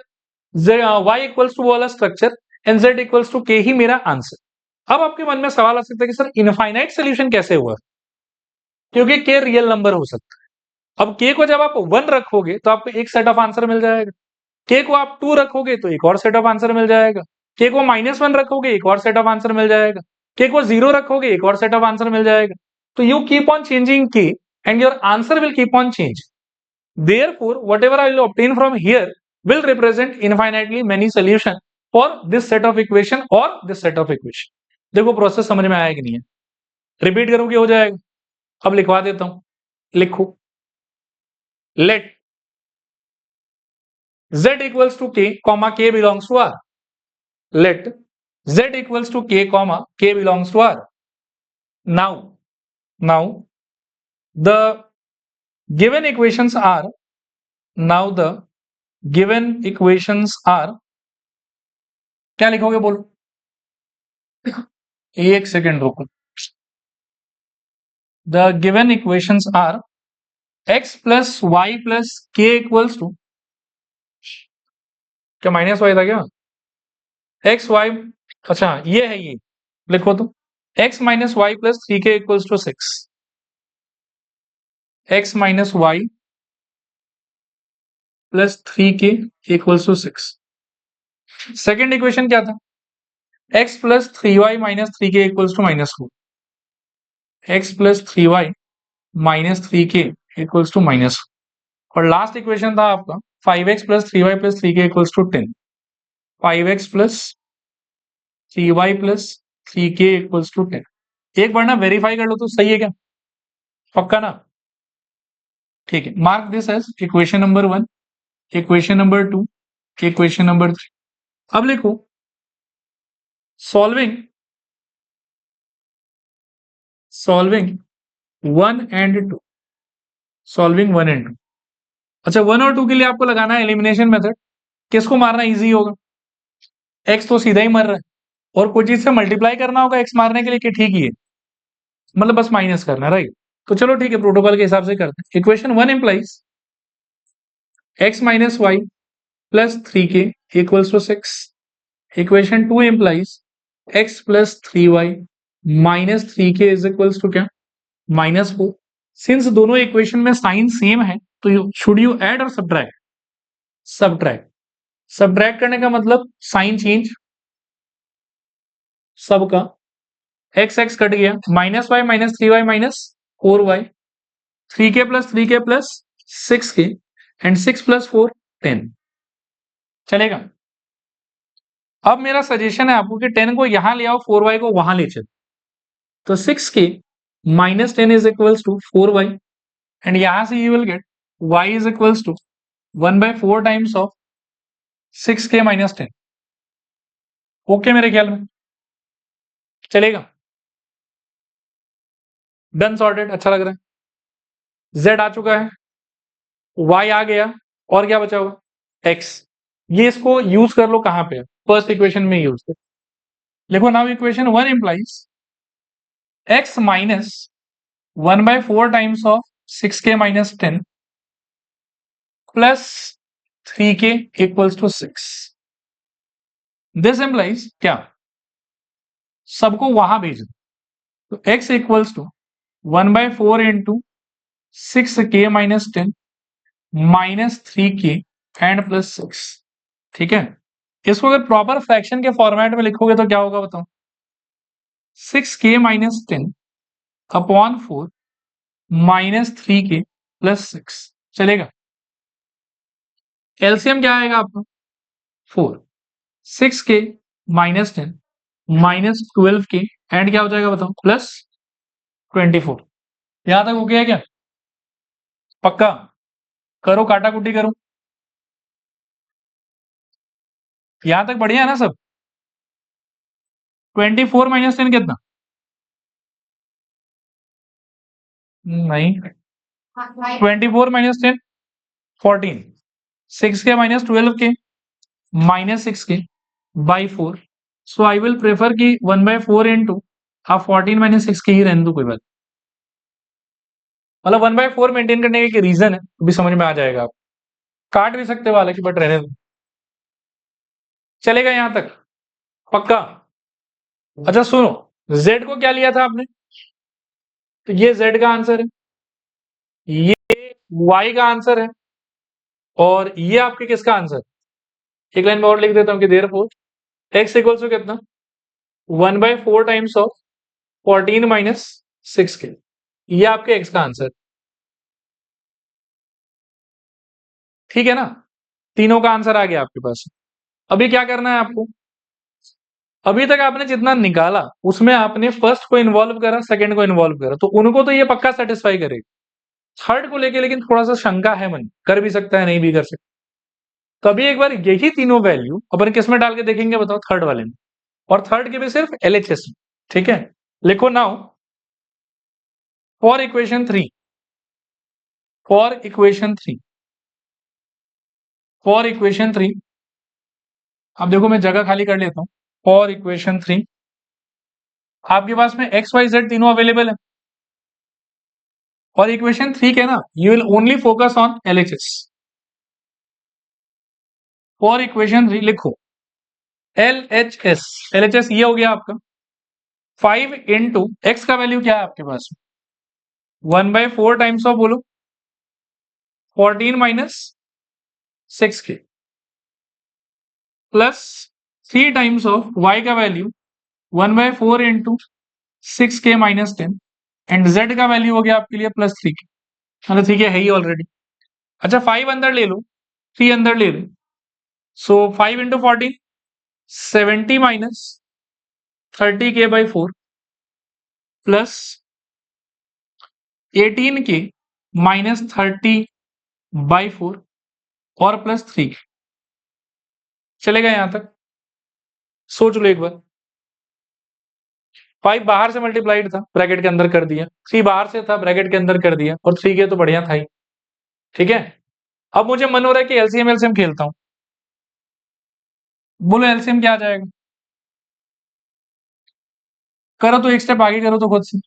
y इक्वल्स टू वो वाला structure and z equals to k ही मेरा आंसर। अब आपके मन में सवाल आ सकता है कि सर इनफाइनाइट सोल्यूशन कैसे हुआ, क्योंकि k रियल नंबर हो सकता है। अब k को जब आप 1 रखोगे तो आपको एक सेट ऑफ आंसर मिल जाएगा, k को आप 2 रखोगे तो एक और सेट ऑफ आंसर मिल जाएगा, k को -1 रखोगे एक और सेट ऑफ आंसर मिल जाएगा, k को 0 रखोगे एक और सेट ऑफ आंसर मिल जाएगा। तो you keep on changing k and your answer will keep on change. Therefore, whatever I will obtain from here will represent infinitely many solution for this set of equation or this set of equation। देखो process समझ में आया कि नहीं है, repeat करूं कि हो जाएगा? अब लिखवा देता हूं, लिखो, late z equals to k comma k belongs to r, let z equals to k comma k belongs to r। Now the given equations are, now the given equations are, क्या लिखोगे बोलो? एक सेकेंड रुको। The given equations are x plus y plus k equals to, क्या minus Y था क्या? X Y, अच्छा ये है, ये लिखो तो, x minus y plus 3k equals to 6, x minus y plus 3k equals to 6। Second equation क्या था? x plus 3y minus 3k equals to -4, x plus 3y minus 3k equals to -4, और last equation था आपका 5x plus 3y plus 3k equals to 10, 5x plus 3y plus 3k equals to 10। एक बार ना verify कर लो तो सही है क्या? पक्का ना? ठीक है, mark this as equation number 1, equation number 2, equation number 3। अब लिखो सॉल्विंग 1 एंड 2, सॉल्विंग 1 एंड 2। अच्छा 1 और 2 के लिए आपको लगाना है एलिमिनेशन मेथड। किसको मारना इजी होगा? एक्स तो सीधा ही मर रहा है, और कोई चीज से मल्टीप्लाई करना होगा एक्स मारने के लिए कि ठीक ही है, मतलब बस माइनस करना है, राइट? तो चलो ठीक है, प्रोटोकॉल के हिसाब से करते हैं। Equation 1 implies x minus y plus 3k equals to 6, equation 2 implies x plus 3y minus 3k is equals to क्या? -4। सिंस दोनों इक्वेशन में साइन सेम है तो शुड यू ऐड और सब्ट्रैक्ट? सब्ट्रैक्ट करने का मतलब साइन चेंज सबका, एक्स एक्स कट गया, -y minus 3y minus 4y, 3k plus 6k and 6 plus 4 10 चलेगा। अब मेरा सजेशन है आपको कि 10 को यहां ले आओ, 4y को वहां ले चलो, तो 6k minus 10 is equals to 4y, and यहां से you will get y is equals to 1/4 times of 6k minus 10। Okay मेरे ख्याल में चलेगा? डन, सॉर्टेड, अच्छा लग रहा है। z आ चुका है, y आ गया, और क्या बचा हुआ? x। ये इसको यूज कर लो कहां पे? फर्स्ट इक्वेशन में यूज कर। लिखो now equation 1 implies x minus 1/4 times of 6k minus 10 plus 3k equals to 6। This implies क्या, सबको वहां भेज दो। तो x equals to 1/4 into 6k minus 10 minus 3k and plus 6। ठीक है, इसको अगर प्रॉपर फ्रैक्शन के फॉर्मेट में लिखोगे तो क्या होगा बताओ, 6k minus 10 upon 4 minus 3k plus 6 चलेगा। एलसीएम क्या आएगा आपका 4, 6k minus 10 minus 12k and क्या हो जाएगा बताओ प्लस 24। यहां तक हो गया क्या, पक्का करो काटा कुटी करो, यहां तक बढ़िया है ना सब। 24 माइनस 10 कितना, नहीं 24 minus 10 14, 6k minus 12k minus 6k by 4। So I will prefer कि 1/4 इंटू आप 14 माइनस 6k ही रहने दो, कोई बात, मतलब 1/4 मेंटेन करने का एक रीजन है, भी समझ में आ जाएगा। आप काट भी सकते हो हालांकि, बट रहने दो, चलेगा यहां तक पक्का। अच्छा सुनो, z को क्या लिया था आपने, तो ये z का आंसर है, ये y का आंसर है, और ये आपके किसका आंसर। एक लाइन में और लिख देता हूं कि देयरफॉर x इक्वल्स टू कितना 1/4 टाइम्स ऑफ 14 माइनस 6k, ये आपके x का आंसर। ठीक है ना, तीनों का आंसर आ गया आपके पास। अभी क्या करना है आपको, अभी तक आपने जितना निकाला उसमें आपने फर्स्ट को इन्वॉल्व करा, सेकंड को इन्वॉल्व करा, तो उनको तो ये पक्का सेटिस्फाई करेगा। थर्ड को लेके लेकिन थोड़ा सा शंका है, मन कर भी सकता है नहीं भी कर सकता। तो अभी एक बार यही तीनों वैल्यू अपन किस में डाल के देखेंगे बताओ, थर्ड वाले में, और थर्ड के भी सिर्फ एलएचएस में। ठीक है, लिखो now for equation 3, for equation 3, for equation 3। अब देखो मैं जगह खाली कर लेता हूं। फॉर इक्वेशन 3 आपके पास में एक्स वाई जेड तीनों अवेलेबल है, और इक्वेशन 3 के ना you will only focus on LHS. For equation 3 लिखो एलएचएस, एलएचएस ये हो गया आपका 5 इंटू एक्स का वैल्यू क्या है आपके पास 1/4 टाइम्स ऑफ बोलो 14 minus 6k plus 3 times of y का value 1/4 into 6k minus 10 and z का वैल्यू हो गया आपके लिए प्लस 3k, मतलब ठीक है ही ऑलरेडी। अच्छा 5 अंदर ले लो, 3 अंदर ले लो, सो 5 into 14 70 minus 30k by 4 plus 18k minus 30 by 4 और प्लस 3। चलेगा यहां तक, सोच लो एक बार। 5 बाहर से मल्टीप्लाइड था, ब्रैकेट के अंदर कर दिया, 3 बाहर से था, ब्रैकेट के अंदर कर दिया, और 3 के तो बढ़िया था ही। ठीक है, अब मुझे मन हो रहा है कि एलसीएम एलसीएम खेलता हूं, बोलो एलसीएम क्या आ जाएगा, करो तो एक स्टेप आगे करो तो खुद से,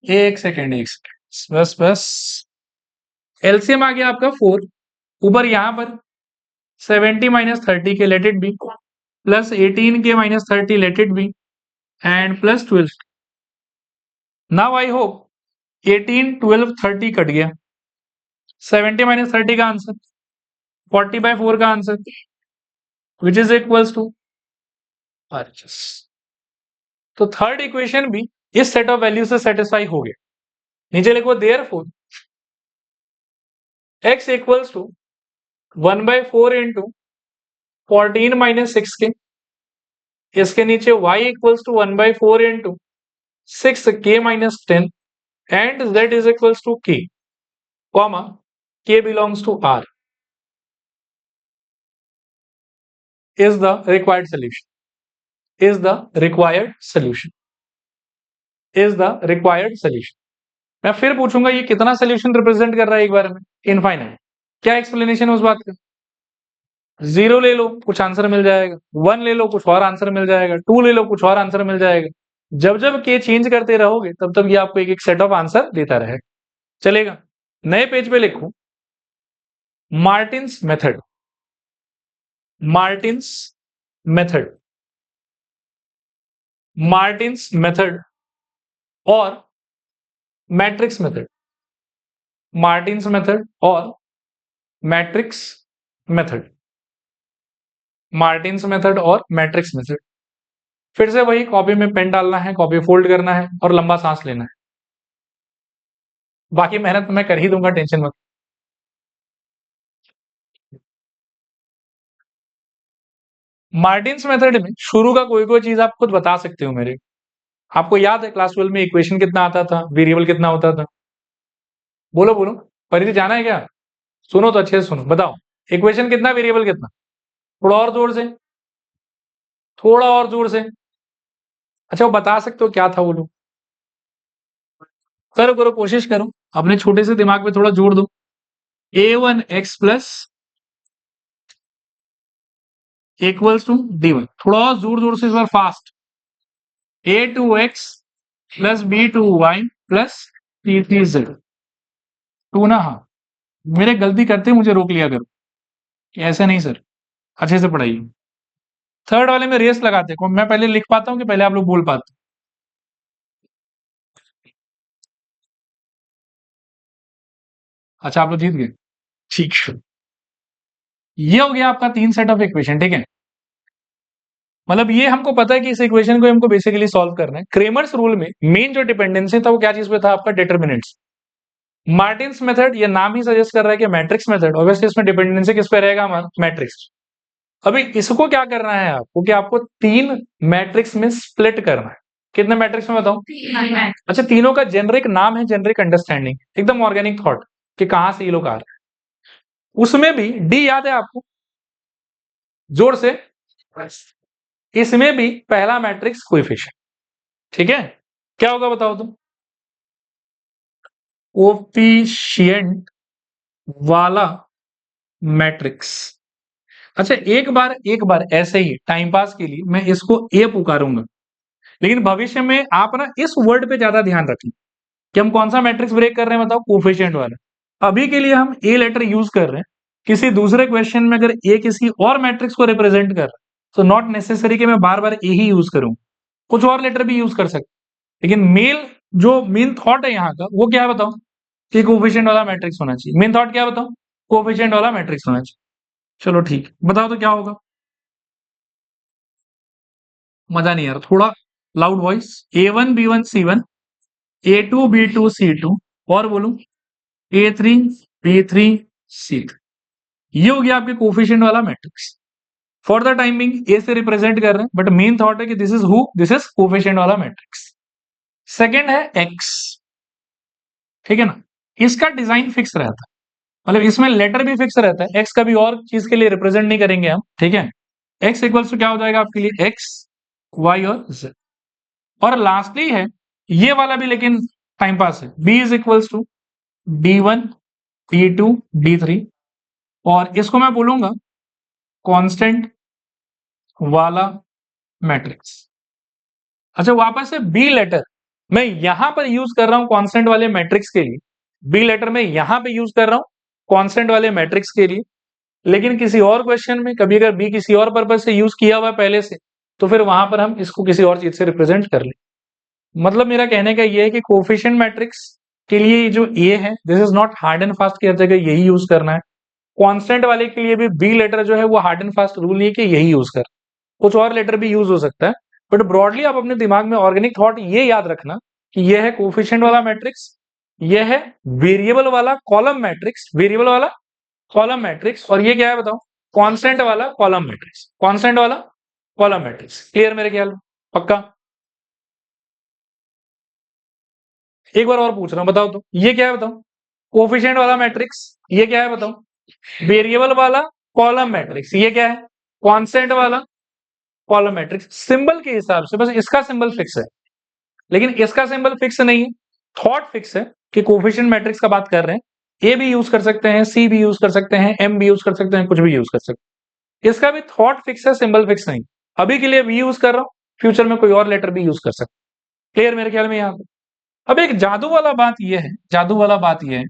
एक सेकेंड एक सेकेंड, बस बस। एलसीएम आ गया आपका 4, ऊपर यहां पर 70 माइनस 30 के लेट इट बी, प्लस 18 के minus 30 let it be, and plus 12। Now I hope 18 12 30 cut गया, 70 माइनस 30 का आंसर 40/4 का answer which is equals to RHS. तो थर्ड इक्वेशन भी इस सेट ऑफ वैल्यू से सेटिस्फाई हो गया। नीचे लिखो therefore x equals to 1/4 into 14 minus 6k, इसके नीचे y equals to 1/4 into 6k minus 10 and z is equals to k, comma k belongs to r is the required solution, is the required solution, is the required solution। मैं फिर पूछूंगा ये कितना solution represent कर रहा है एक बार में, इनफाइनाइट। क्या एक्सप्लेनेशन है उस बात का, 0 ले लो कुछ आंसर मिल जाएगा, 1 ले लो कुछ और आंसर मिल जाएगा, 2 ले लो कुछ और आंसर मिल जाएगा, जब जब के चेंज करते रहोगे तब तब ये आपको एक एक सेट ऑफ आंसर देता रहेगा। चलेगा। नए पेज पे लिखो Martins method, Martins method, Martins method और मैट्रिक्स मेथड, मार्टिन्स मेथड और मैट्रिक्स मेथड, मार्टिन्स मेथड और मैट्रिक्स मेथड। फिर से वही, कॉपी में पेन डालना है, कॉपी फोल्ड करना है और लंबा सांस लेना है। बाकी मेहनत मैं कर ही दूंगा, टेंशन मत। मार्टिन्स मेथड में शुरू का कोई कोई चीज आप खुद बता सकते हो मेरे। आपको याद है क्लास 12 में इक्वेशन कितना आता था, वेरिएबल कितना होता था? बोलो बोलो, परिधि जाना है क्या? सुनो तो अच्छे से सुनो, बताओ इक्वेशन कितना, वेरिएबल कितना? थोड़ा और जोर से, थोड़ा और जोर से। अच्छा वो बता सकते हो क्या था वो लोग? करो करो, कोशिश करो, अपने छोटे से दिमाग में थोड़ा जोड़ दो। a1x plus equals to d1, थोड़ा और जोर जोर से इस बार fast. a2x plus b2y plus c3z। टू ना, हाँ मेरे गलती करते मुझे रोक लिया करो कि ऐसे नहीं सर, अच्छे से पढ़ाइए। थर्ड वाले में रेस लगाते हैं, मैं पहले लिख पाता हूँ कि पहले आप लोग बोल पाते? अच्छा आप लोग जीत गए, ठीक है। ये हो गया आपका 3 सेट ऑफ इक्वेशन, ठीक है। मतलब ये हमको पता है कि इस इक्वेशन को हमको बेसिकली सॉल्व करना है। क्रेमर्स रूल में मेन जो डिपेंडेंसी था वो क्या चीज पे था? आपका डिटर्मिनेंट्स। मार्टिन्स मेथड, ये नाम ही सजेस्ट कर रहा है कि मैट्रिक्स मेथड, ऑब्वियसली इसमें डिपेंडेंसी किस पे रहेगा? हमारा मैट्रिक्स। अभी इसको क्या करना है आपको कि आपको 3 मैट्रिक्स में स्प्लिट करना है। कितने मैट्रिक्स में बताओ? अच्छा, तीनों का जेनरिक नाम है जेनरिक अंडरस्टैंडिंग, एकदम ऑर्गेनिक थॉट कि कहां से ये लोग आ रहे हैं। उसमें भी डी याद है आपको? जोर से। इसमें भी पहला मैट्रिक्स कोएफिशिएंट, ठीक है। क्या होगा बताओ तुम? कोएफिशिएंट वाला मैट्रिक्स। अच्छा एक बार ऐसे ही टाइम पास के लिए मैं इसको ए पुकारूंगा, लेकिन भविष्य में आप ना इस वर्ड पे ज्यादा ध्यान रखें कि हम कौन सा मैट्रिक्स ब्रेक कर रहे हैं, बताओ? कोएफिशिएंट वाला। अभी के लिए हम ए लेटर यूज कर रहे हैं। किसी दूसरे क्वेश्चन में अगर ए किसी और मैट्रिक्स को रिप्रेजेंट कर रहा है तो नॉट नेसेसरी कि मैं बार बार ए ही यूज करूं, कुछ और लेटर भी यूज कर सकते। लेकिन जो मेन थॉट है यहाँ का वो क्या है बताओ? कि कोएफिशिएंट वाला मैट्रिक्स होना चाहिए। मेन थॉट क्या है बताओ? कोएफिशिएंट वाला मैट्रिक्स होना चाहिए। चलो ठीक, बताओ तो क्या होगा? मजा नहीं आ रहा, थोड़ा loud voice. a1 b1 c1, a2 b2 c2 और बोलूं a3 b3 c3। ये हो गया आपके कोएफिशिएंट वाला मैट्रिक्स। फॉर द टाइमिंग ए से रिप्रेजेंट कर रहे हैं, बट मेन थॉट है कि दिस इज कोएफिशिएंट वाला मैट्रिक्स। सेकंड है एक्स, ठीक है ना। इसका डिजाइन फिक्स रहता है, मतलब इसमें लेटर भी फिक्स रहता है। एक्स कभी और चीज के लिए रिप्रेजेंट नहीं करेंगे हम, ठीक है। एक्स इक्वल्स टू क्या हो जाएगा आपके लिए? एक्स वाई और जेड। और लास्टली है ये वाला भी, लेकिन टाइम पास है। B is equals to d1 d2 d3 और इसको मैं बोलूंगा कांस्टेंट वाला मैट्रिक्स। अच्छा वापस से बी लेटर मैं यहां पर यूज कर रहा हूं कांस्टेंट वाले मैट्रिक्स के लिए। बी लेटर में यहां पे यूज कर रहा हूं कांस्टेंट वाले मैट्रिक्स के लिए, लेकिन किसी और क्वेश्चन में कभी अगर बी किसी और पर्पज से यूज किया हुआ है पहले से, तो फिर वहां पर हम इसको किसी और चीज से रिप्रेजेंट कर ले। मतलब मेरा कहने का ये है कि कोएफिशिएंट मैट्रिक्स के लिए जो ए है this is not hard and fast कि हर जगह यही यूज करना है। कांस्टेंट वाले के लिए भी बी लेटर जो है वो हार्ड एंड फास्ट रूल नहीं है कि यही यूज कर, कुछ और लेटर भी यूज हो सकता है। बट ब्रॉडली आप अपने दिमाग में ऑर्गेनिक थॉट ये याद रखना कि यह है कोएफिशिएंट वाला मैट्रिक्स, यह है वेरिएबल वाला कॉलम मैट्रिक्स, वेरिएबल वाला कॉलम मैट्रिक्स, और ये क्या है बताओ? कांस्टेंट वाला कॉलम मैट्रिक्स, कांस्टेंट वाला कॉलम मैट्रिक्स। क्लियर मेरे ख्याल में? पक्का? एक बार और पूछ रहा हूं, बताओ तो ये क्या है बताओ? कोएफिशिएंट वाला मैट्रिक्स। ये क्या है बताओ? वेरिएबल वाला कॉलम मैट्रिक्स। ये क्या है? कांस्टेंट वाला कॉलम मैट्रिक्स। सिंबल के हिसाब से बस इसका सिंबल फिक्स है, लेकिन इसका सिंबल फिक्स नहीं है। थॉट फिक्स है कि कोएफिशिएंट मैट्रिक्स का बात कर रहे हैं। ए भी यूज कर सकते हैं, सी भी यूज कर सकते हैं, एम भी यूज कर सकते हैं, कुछ भी यूज कर सकते हैं। इसका भी थॉट फिक्स है, सिंबल फिक्स नहीं। अभी के लिए वी यूज कर रहा हूं, फ्यूचर में कोई और लेटर भी यूज कर सकते हैं। क्लियर मेरे ख्याल में यहाँ पे। अब एक जादू वाला बात ये है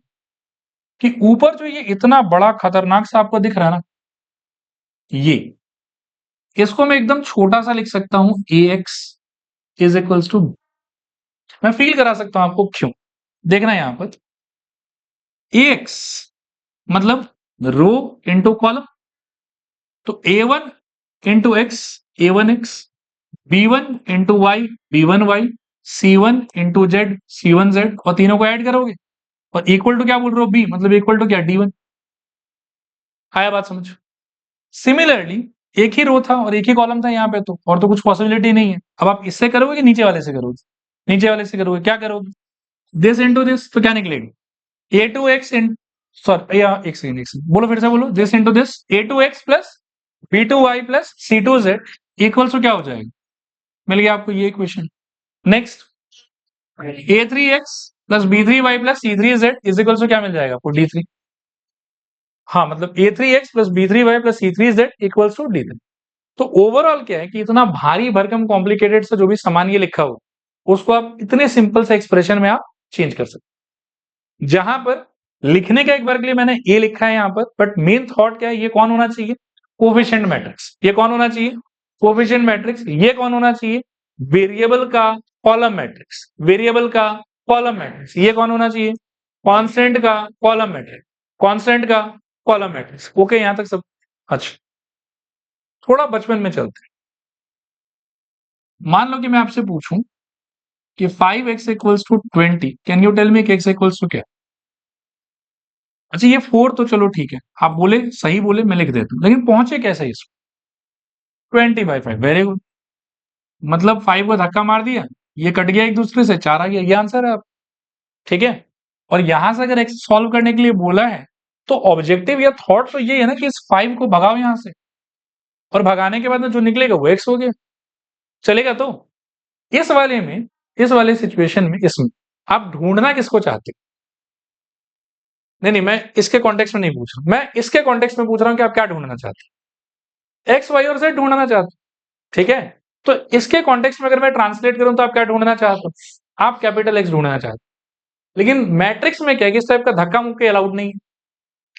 कि ऊपर जो ये इतना बड़ा खतरनाक सा आपको दिख रहा है ना, ये इसको मैं एकदम छोटा सा लिख सकता हूं, ए एक्स इज इक्वल्स टू, मैं फील करा सकता हूं आपको क्यों, देखना यहां पर ए एक्स मतलब रो इंटू कॉलम, तो a one into x a one x, b one into y b one y, c one into z c one z, और तीनों को ऐड करोगे और इक्वल टू क्या बोल रहे हो बी, मतलब इक्वल टू क्या डी वन। आया बात समझ। सिमिलरली एक ही रो था और एक ही कॉलम था यहाँ पे, तो और तो कुछ पॉसिबिलिटी नहीं है। अब आप इससे करोगे कि नीचे वाले से करोगे, नीचे वाले से करोगे, क्या करोगे दिस इंटू दिस, तो क्या निकलेगा a two x in, sorry या एक सेकंड बोलो फिर से बोलो, this into this a two x plus b two y plus c two z equal to क्या हो जाएगा, मिल गया आपको ये equation. Next a three x plus b three y plus c three z is equal to क्या मिल जाएगा आपको डी थ्री। हाँ मतलब a three x plus b three y plus c three z equals to d three. तो overall क्या है कि इतना भारी भरकम कॉम्प्लिकेटेड से जो भी सामान ये लिखा हो उसको आप इतने सिंपल से एक्सप्रेशन में आप चेंज कर सकते। जहां पर लिखने का एक बार के लिए मैंने ए लिखा है यहाँ पर, बट मेन थॉट क्या है, ये कौन होना चाहिए कोफिशिएंट मैट्रिक्स, ये कौन होना चाहिए कोफिशिएंट मैट्रिक्स, ये कौन होना चाहिए वेरिएबल का कॉलम मैट्रिक्स, वेरिएबल का कॉलम मैट्रिक्स, ये कौन होना चाहिए कांस्टेंट का कॉलम मैट्रिक्स, कांस्टेंट का कॉलम मैट्रिक्स। ओके यहां तक सब। अच्छा थोड़ा बचपन में चलते हैं, मान लो कि मैं आपसे पूछूं कि 5x equals to 20, can you tell me कि x इक्वल्स टू क्या। अच्छा ये 4 तो चलो ठीक है, आप बोले सही बोले मैं लिख देता हूं, लेकिन पहुंचे कैसे इसको 20/5, वेरी गुड, मतलब 5 को धक्का मार दिया, ये कट गया एक दूसरे से, 4 आ गया, ये आंसर है आप। ठीक है, और यहां से अगर x सॉल्व करने के लिए बोला है तो ऑब्जेक्टिव या थॉट तो ये है ना कि इस 5 को भगाओ यहां से, और भगाने के बाद में जो निकलेगा वो x हो गया, चलेगा। तो इस वाले में, इस वाले सिचुएशन में, इसमें आप ढूंढना किसको चाहते हो, नहीं नहीं मैं इसके कॉन्टेक्स्ट में नहीं पूछ रहा, मैं इसके कॉन्टेक्स्ट में पूछ रहा हूं कि आप क्या ढूंढना चाहते हो, एक्स वाई और जेड ढूंढना चाहते हो। ठीक है, तो इसके कॉन्टेक्स्ट में अगर मैं ट्रांसलेट करूं तो आप क्या ढूंढना चाहते हो, आप कैपिटल एक्स ढूंढना चाहते हो। लेकिन मैट्रिक्स में क्या है कि इस टाइप का धक्का मुक्के अलाउड नहीं है,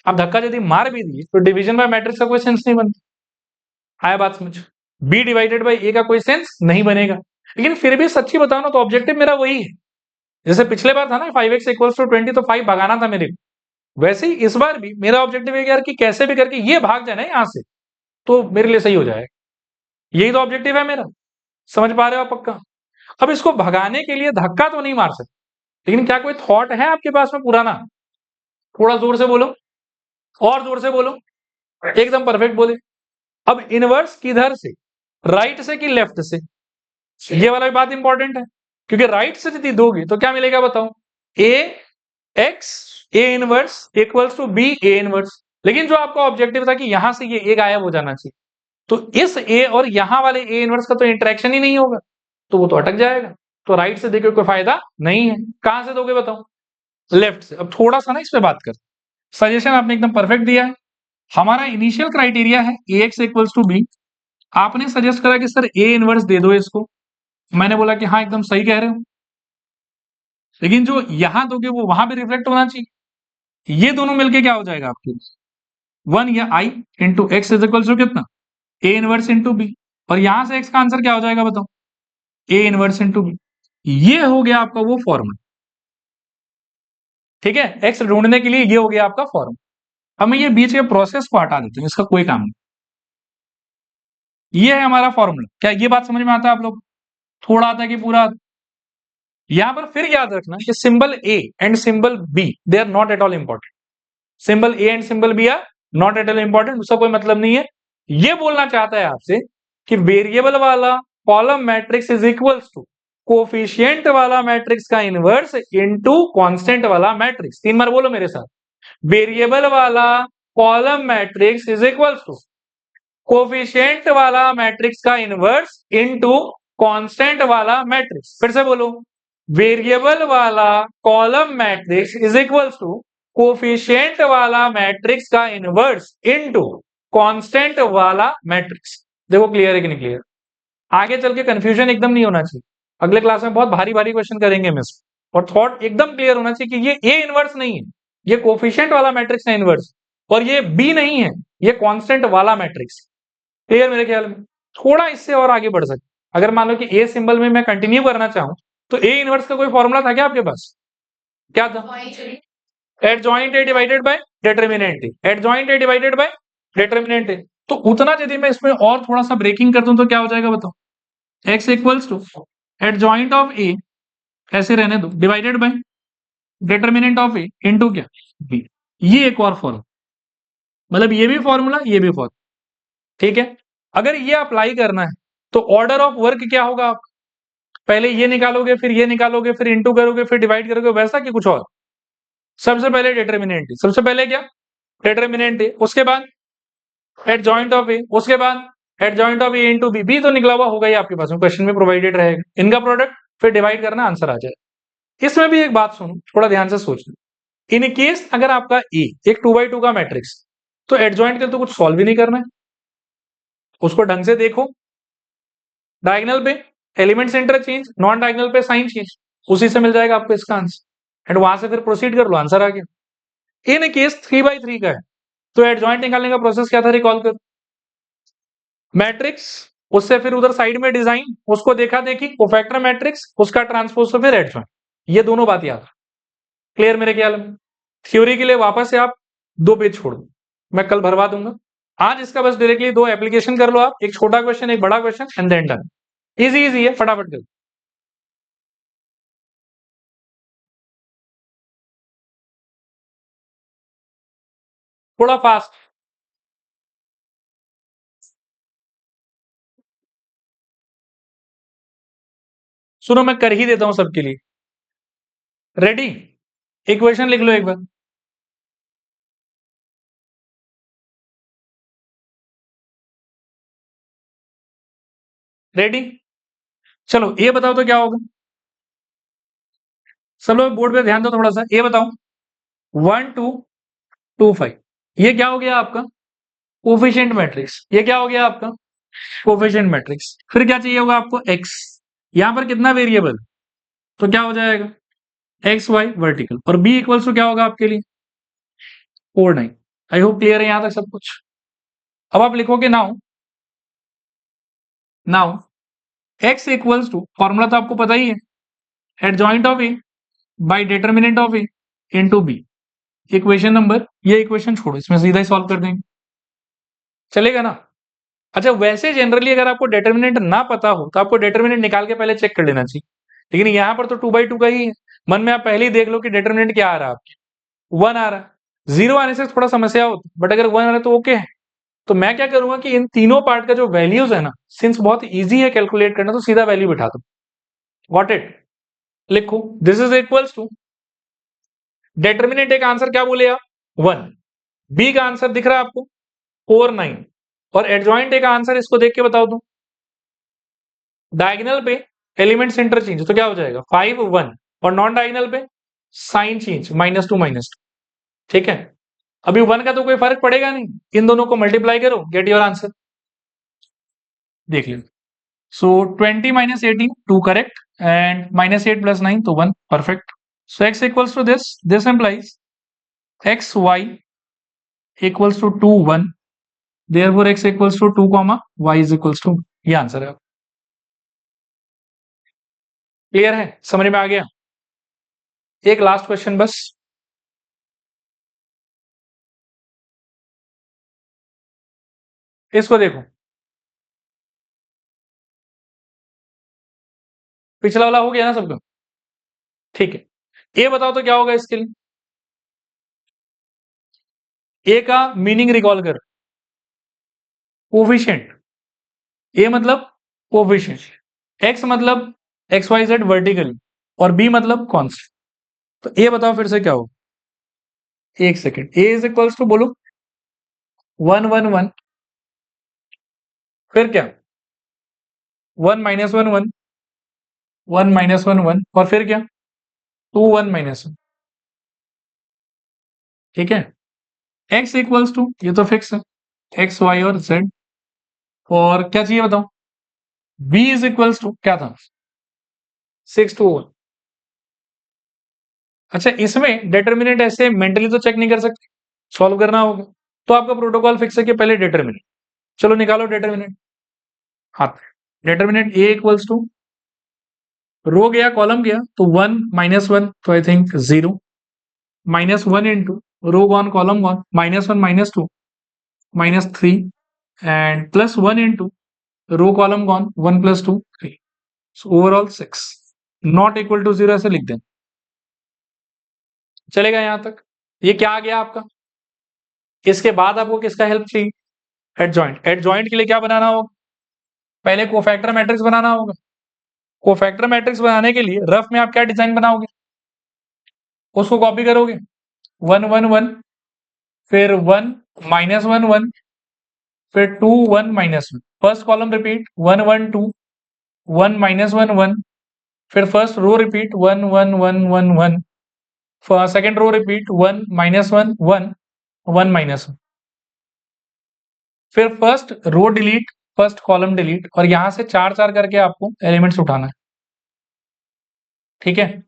आप धक्का यदि मार भी दिए तो डिवीजन बाय मैट्रिक्स का कोई सेंस नहीं बनता। आया बात समझ, बी डिवाइडेड बाई ए का कोई सेंस नहीं बनेगा। लेकिन फिर भी सच्ची बताओ ना तो ऑब्जेक्टिव मेरा वही है, जैसे पिछले बार था ना 5x इक्वल्स टू 20, तो 5 भगाना था मेरे को, वैसे ही इस बार भी मेरा ऑब्जेक्टिव है यार कि कैसे भी करके ये भाग जाए ना यहाँ से, तो मेरे लिए सही हो जाएगा, यही तो ऑब्जेक्टिव है मेरा। समझ पा रहे हो आप पक्का। अब इसको भगाने के लिए धक्का तो नहीं मार सकते, लेकिन क्या कोई थॉट है आपके पास में पुराना, थोड़ा जोर से बोलो, और जोर से बोलो, एकदम परफेक्ट बोले। अब इनवर्स किधर से, राइट से कि लेफ्ट से, ये वाला भी बात इंपॉर्टेंट है, क्योंकि राइट से यदि दोगे तो क्या मिलेगा बताओ, A X A inverse equals to B A inverse, लेकिन जो आपका ऑब्जेक्टिव था कि यहां से ये ए गायब हो जाना चाहिए, तो इस ए और यहां वाले ए इनवर्स का तो इंटरेक्शन ही नहीं होगा, तो वो तो अटक जाएगा। तो राइट से देखो कोई फायदा नहीं है, कहां से दोगे बताओ, लेफ्ट से। अब थोड़ा सा ना इस पे बात कर, सजेशन आपने एकदम परफेक्ट दिया है। हमारा इनिशियल क्राइटेरिया है ए एक्स इक्वल्स टू बी, आपने सजेस्ट करा कि सर ए इनवर्स दे दो इसको, मैंने बोला कि हाँ एकदम सही कह रहे हो, लेकिन जो यहां दोगे वो वहां पे रिफ्लेक्ट होना चाहिए, ये दोनों मिलके क्या हो जाएगा आपके, 1 या I into X is equal to कितना ए इनवर्स इंटू बी, और यहां से एक्स का आंसर क्या हो जाएगा बताओ, ए इनवर्स इंटू बी। ये हो गया आपका वो फॉर्मूला। ठीक है, एक्स ढूंढने के लिए ये हो गया आपका फॉर्मूला। अब मैं ये बीच के प्रोसेस को हटा देता हूं, इसका कोई काम नहीं, ये है हमारा फॉर्मूला। क्या ये बात समझ में आता है आप लोग, थोड़ा आता है कि पूरा। यहां पर फिर याद रखना कि symbol A and symbol B they are not at all important, symbol A and symbol B are not at all important, उसका कोई मतलब नहीं है। ये बोलना चाहता है आपसे कि वेरिएबल वाला column matrix is equals to coefficient वाला मैट्रिक्स का इनवर्स इनटू कांस्टेंट वाला मैट्रिक्स। 3 बार बोलो मेरे साथ, वेरिएबल वाला column matrix is equals to coefficient वाला मैट्रिक्स का इनवर्स इनटू कांस्टेंट वाला मैट्रिक्स। फिर से बोलो, वेरिएबल वाला column matrix is equals to coefficient वाला मैट्रिक्स का इनवर्स इनटू कांस्टेंट वाला मैट्रिक्स। देखो क्लियर है कि नहीं क्लियर, आगे चल के कंफ्यूजन एकदम नहीं होना चाहिए। अगले क्लास में बहुत भारी भारी क्वेश्चन करेंगे मिस, और थॉट एकदम क्लियर होना चाहिए कि ये ए इनवर्स नहीं है, ये कोफिशिएंट वाला मैट्रिक्स है इनवर्स, और ये बी नहीं है, ये कांस्टेंट वाला मैट्रिक्स। क्लियर मेरे ख्याल में? थोड़ा इससे और आगे बढ़ सकते, अगर मान लो कि ए सिंबल में मैं कंटिन्यू करना चाहूं, तो ए इनवर्स का कोई फॉर्मूला था क्या आपके पास? क्या था? Adjoint A divided by determinant A, adjoint A divided by determinant A. तो उतना यदि मैं इसमें और थोड़ा सा ब्रेकिंग कर दूं तो क्या हो जाएगा बताओ? x equals to adjoint of A, ऐसे रहने दो, divided by determinant of A into क्या? बी। ये एक और फॉर्मूला, मतलब ये भी फॉर्मूला, ये भी फॉर्मूला, ठीक है। अगर ये अप्लाई करना है तो ऑर्डर ऑफ वर्क क्या होगा? आप पहले ये निकालोगे, फिर ये निकालोगे, फिर इनटू करोगे, फिर डिवाइड करोगे, वैसा कि कुछ और? सबसे पहले डिटरमिनेंट, सबसे पहले क्या? डिटरमिनेंट, उसके बाद एडजॉइंट ऑफ ए, उसके बाद adjoint of A into B. B तो निकला हुआ होगा ही आपके पास में, क्वेश्चन में प्रोवाइडेड रहेगा, इनका प्रोडक्ट, फिर डिवाइड करना, आंसर आ जाए। इसमें भी एक बात सुनो, थोड़ा ध्यान से सोचना, इन केस अगर आपका ए एक 2x2 का मैट्रिक्स, तो एडजॉइंट के तो कुछ सॉल्व ही नहीं करना है, उसको ढंग से देखो, डायगोनल पे एलिमेंट्स इंटरचेंज, नॉन डायगोनल पे साइन चेंज, उसी से मिल जाएगा आपको इसका आंसर, एंड वहां से फिर प्रोसीड कर लो, आंसर आ गया। इन केस 3x3 का है, तो एडजॉइंट निकालने का प्रोसेस क्या था, रिकॉल कर। मैट्रिक्स, उससे फिर उधर साइड में डिजाइन, उसको देखा देखी, कोफैक्टर मैट्रिक्स, उसका ट्रांसपोज, फिर एडजॉइंट, ये दोनों बात याद। क्लियर मेरे ख्याल में? थ्योरी के लिए वापस से आप 2 पेज छोड़ दो, मैं कल भरवा दूंगा। आज इसका बस डायरेक्टली 2 एप्लीकेशन कर लो आप, एक छोटा क्वेश्चन, एक बड़ा question, and then done. Easy easy है, फटाफट कर। थोड़ा फास्ट सुनो, मैं कर ही देता हूं सबके लिए। रेडी? इक्वेशन लिख लो एक बार। रेडी? चलो ये बताओ तो क्या होगा, सब लोग बोर्ड पे ध्यान दो थोड़ा सा, ये बताओ 1 2 2 5, ये क्या हो गया आपका? Coefficient matrix. ये क्या हो गया आपका? Coefficient matrix. फिर क्या चाहिए होगा आपको? एक्स। यहां पर कितना वेरिएबल, तो क्या हो जाएगा? एक्स वाई वर्टिकल, और बी इक्वल्स टू क्या होगा आपके लिए? 4 9। आई होप क्लियर है यहां तक सब कुछ। अब आप लिखोगे now, now x equals to, formula तो आपको पता ही है, adjoint of A by determinant of A into B. Equation number, ये इक्वेशन छोड़ो, इसमें सीधा ही सॉल्व कर देंगे, चलेगा ना? अच्छा, वैसे जनरली अगर आपको डिटर्मिनेंट ना पता हो तो आपको डिटर्मिनेंट निकाल के पहले चेक कर लेना चाहिए, लेकिन यहाँ पर तो 2/2 का ही है, मन में आप पहले ही देख लो कि डिटर्मिनेंट क्या आ रहा है आपके, 1 आ रहा है। 0 आने से थोड़ा समस्या होती है, बट अगर 1 आ रहा है तो ओके है। तो मैं क्या करूंगा कि इन तीनों पार्ट का जो वैल्यूज है ना, सिंस बहुत इजी है कैलकुलेट करना, तो सीधा वैल्यू बिठा दो। Got it? लिखो, this is equals to, determinant का आंसर क्या बोले आप? 1। बी का आंसर दिख रहा है आपको? 4 9। और एडजॉइंट का आंसर इसको देख के बताओ तो, डायगोनल पे एलिमेंट्स इंटरचेंज, तो क्या हो जाएगा? 5 1, और नॉन डायगोनल पे साइन चेंज, -2 -2। ठीक है, अभी 1 का तो कोई फर्क पड़ेगा नहीं, इन दोनों को मल्टीप्लाई करो, गेट योर आंसर। देख लो, सो 20 -18 2 करेक्ट, एंड -8 + 9 तो 1, perfect. So x equals to this implies x y equals to 2 1, therefore x equals to 2 y is equals to, ये आंसर है। क्लियर है? समझ में आ गया? एक लास्ट क्वेश्चन बस, इसको देखो, पिछला वाला हो गया ना सबका? ठीक है, ये बताओ तो क्या होगा इसके लिए? ए का मीनिंग रिकॉल कर, कोफिशिएंट। ए मतलब कोफिशिएंट, एक्स मतलब एक्स वाई जेड वर्टिकली, और बी मतलब कॉन्स्टेंट। तो ए बताओ फिर से क्या होगा? एक second, A is equals to बोलो 1 1 1, फिर क्या? 1 -1 1, 1 -1 1, और फिर क्या? 2 1 -1। ठीक है, एक्स इक्वल्स टू, ये तो फिक्स है, एक्स वाई और जेड, और क्या चाहिए बताओ? बी इज इक्वल्स टू क्या था? 6 to 1। अच्छा, इसमें डिटर्मिनेंट ऐसे मेंटली तो चेक नहीं कर सकते, सॉल्व करना होगा, तो आपका प्रोटोकॉल फिक्स है कि पहले डिटर्मिनेंट। चलो निकालो डिटर्मिनेंट। हाँ, determinant A equals to, row गया कॉलम गया तो 1 -1, तो I think 0, -1 into row one column one, -1 -2 -3, and +1 into row column one 1 + 2 3, so overall 6, not equal to 0 ऐसे लिख दें। चलेगा यहां तक? ये क्या आ गया आपका? इसके बाद आपको किसका हेल्प चाहिए? एडजॉइंट। एडजॉइंट के लिए क्या बनाना होगा? पहले कोफैक्टर मैट्रिक्स बनाना होगा। कोफैक्टर मैट्रिक्स बनाने के लिए रफ में आप क्या डिजाइन बनाओगे? उसको कॉपी करोगे, 1 1 1, फिर 1 -1 1, फिर 2 1 -1, फर्स्ट कॉलम रिपीट 1 1 2 1 -1 1, फिर first row repeat 1 1 1 1 1, second row repeat 1 -1 1 1 -1, फिर first row delete, first column delete, और यहां से 4 4 करके आपको एलिमेंट्स उठाना है। ठीक है,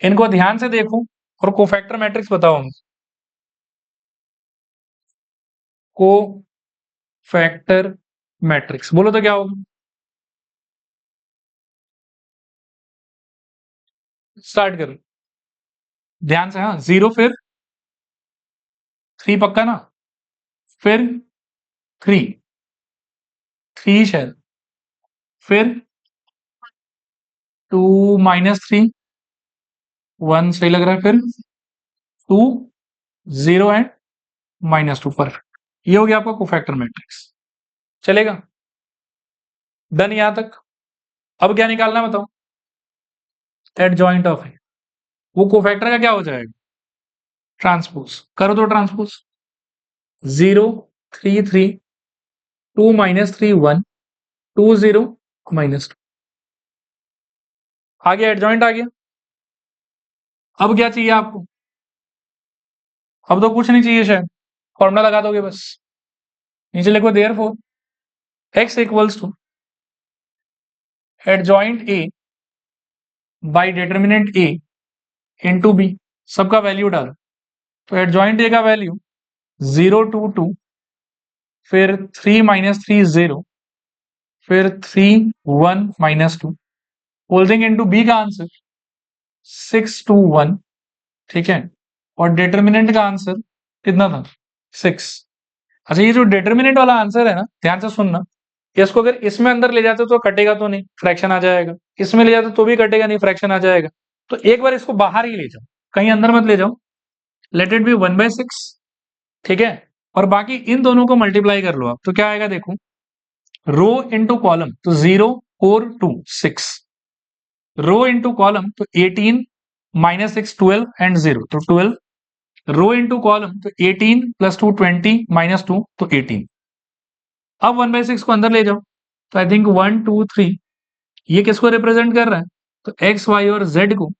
इनको ध्यान से देखो और कोफैक्टर मैट्रिक्स बताओ हमें। कोफैक्टर मैट्रिक्स बोलो तो क्या होगा? स्टार्ट करो ध्यान से। हाँ, 0 फिर 3 पक्का ना, फिर 3 3 शायद, फिर 2 -3 1 सही लग रहा है, फिर 2 0 एंड -2, परफेक्ट। ये हो गया आपका कोफैक्टर मैट्रिक्स। चलेगा? डन यहां तक? अब क्या निकालना है बताओ? एडजॉइंट ऑफ है, वो कोफैक्टर का क्या हो जाएगा? ट्रांसपोज। करो तो ट्रांसपोज। 0 3 3 2 -3 1 2 0 -2, आ गया, एडजॉइंट आ गया। अब क्या चाहिए आपको? अब तो कुछ नहीं चाहिए शायद, फॉर्मूला लगा दोगे बस। नीचे लिखो therefore x equals to adjoint a by determinant a into b, सबका वैल्यू डालो। तो एडजॉइंट a का वैल्यू 0 2 2, फिर 3 -3 0, फिर 3 1 -2, होल्डिंग इनटू b का आंसर 6 2 1। ठीक है, और डिटर्मिनेंट का आंसर कितना था? 6। अच्छा, ये जो डिटर्मिनेंट वाला आंसर है ना, ध्यान से सुनना, इसको अगर इसमें अंदर ले जाते तो कटेगा तो नहीं, फ्रैक्शन आ जाएगा, इसमें ले जाते तो भी कटेगा नहीं, फ्रैक्शन आ जाएगा। तो एक बार इसको बाहर ही ले जाओ, कहीं अंदर मत ले जाओ, लेट इट बी 1/6। ठीक है, और बाकी इन दोनों को मल्टीप्लाई कर लो आप, तो क्या आएगा देखो, रो इंटू कॉलम तो 0 4 2 6, रो इंटू कॉलम तो 18 -6 12 एंड 0 तो 12, रो इंटू कॉलम तो 18 + 2 20 -2 तो 18। अब 1/6 को अंदर ले जाओ, तो आई थिंक 1 2 3, ये किसको रिप्रेजेंट कर रहा है? तो एक्स वाई और जेड को।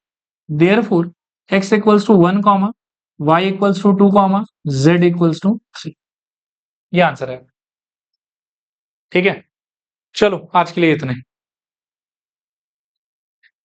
Therefore x equals to 1, y equals to 2, z equals to 3। ये आंसर है। ठीक है, चलो आज के लिए इतना ही।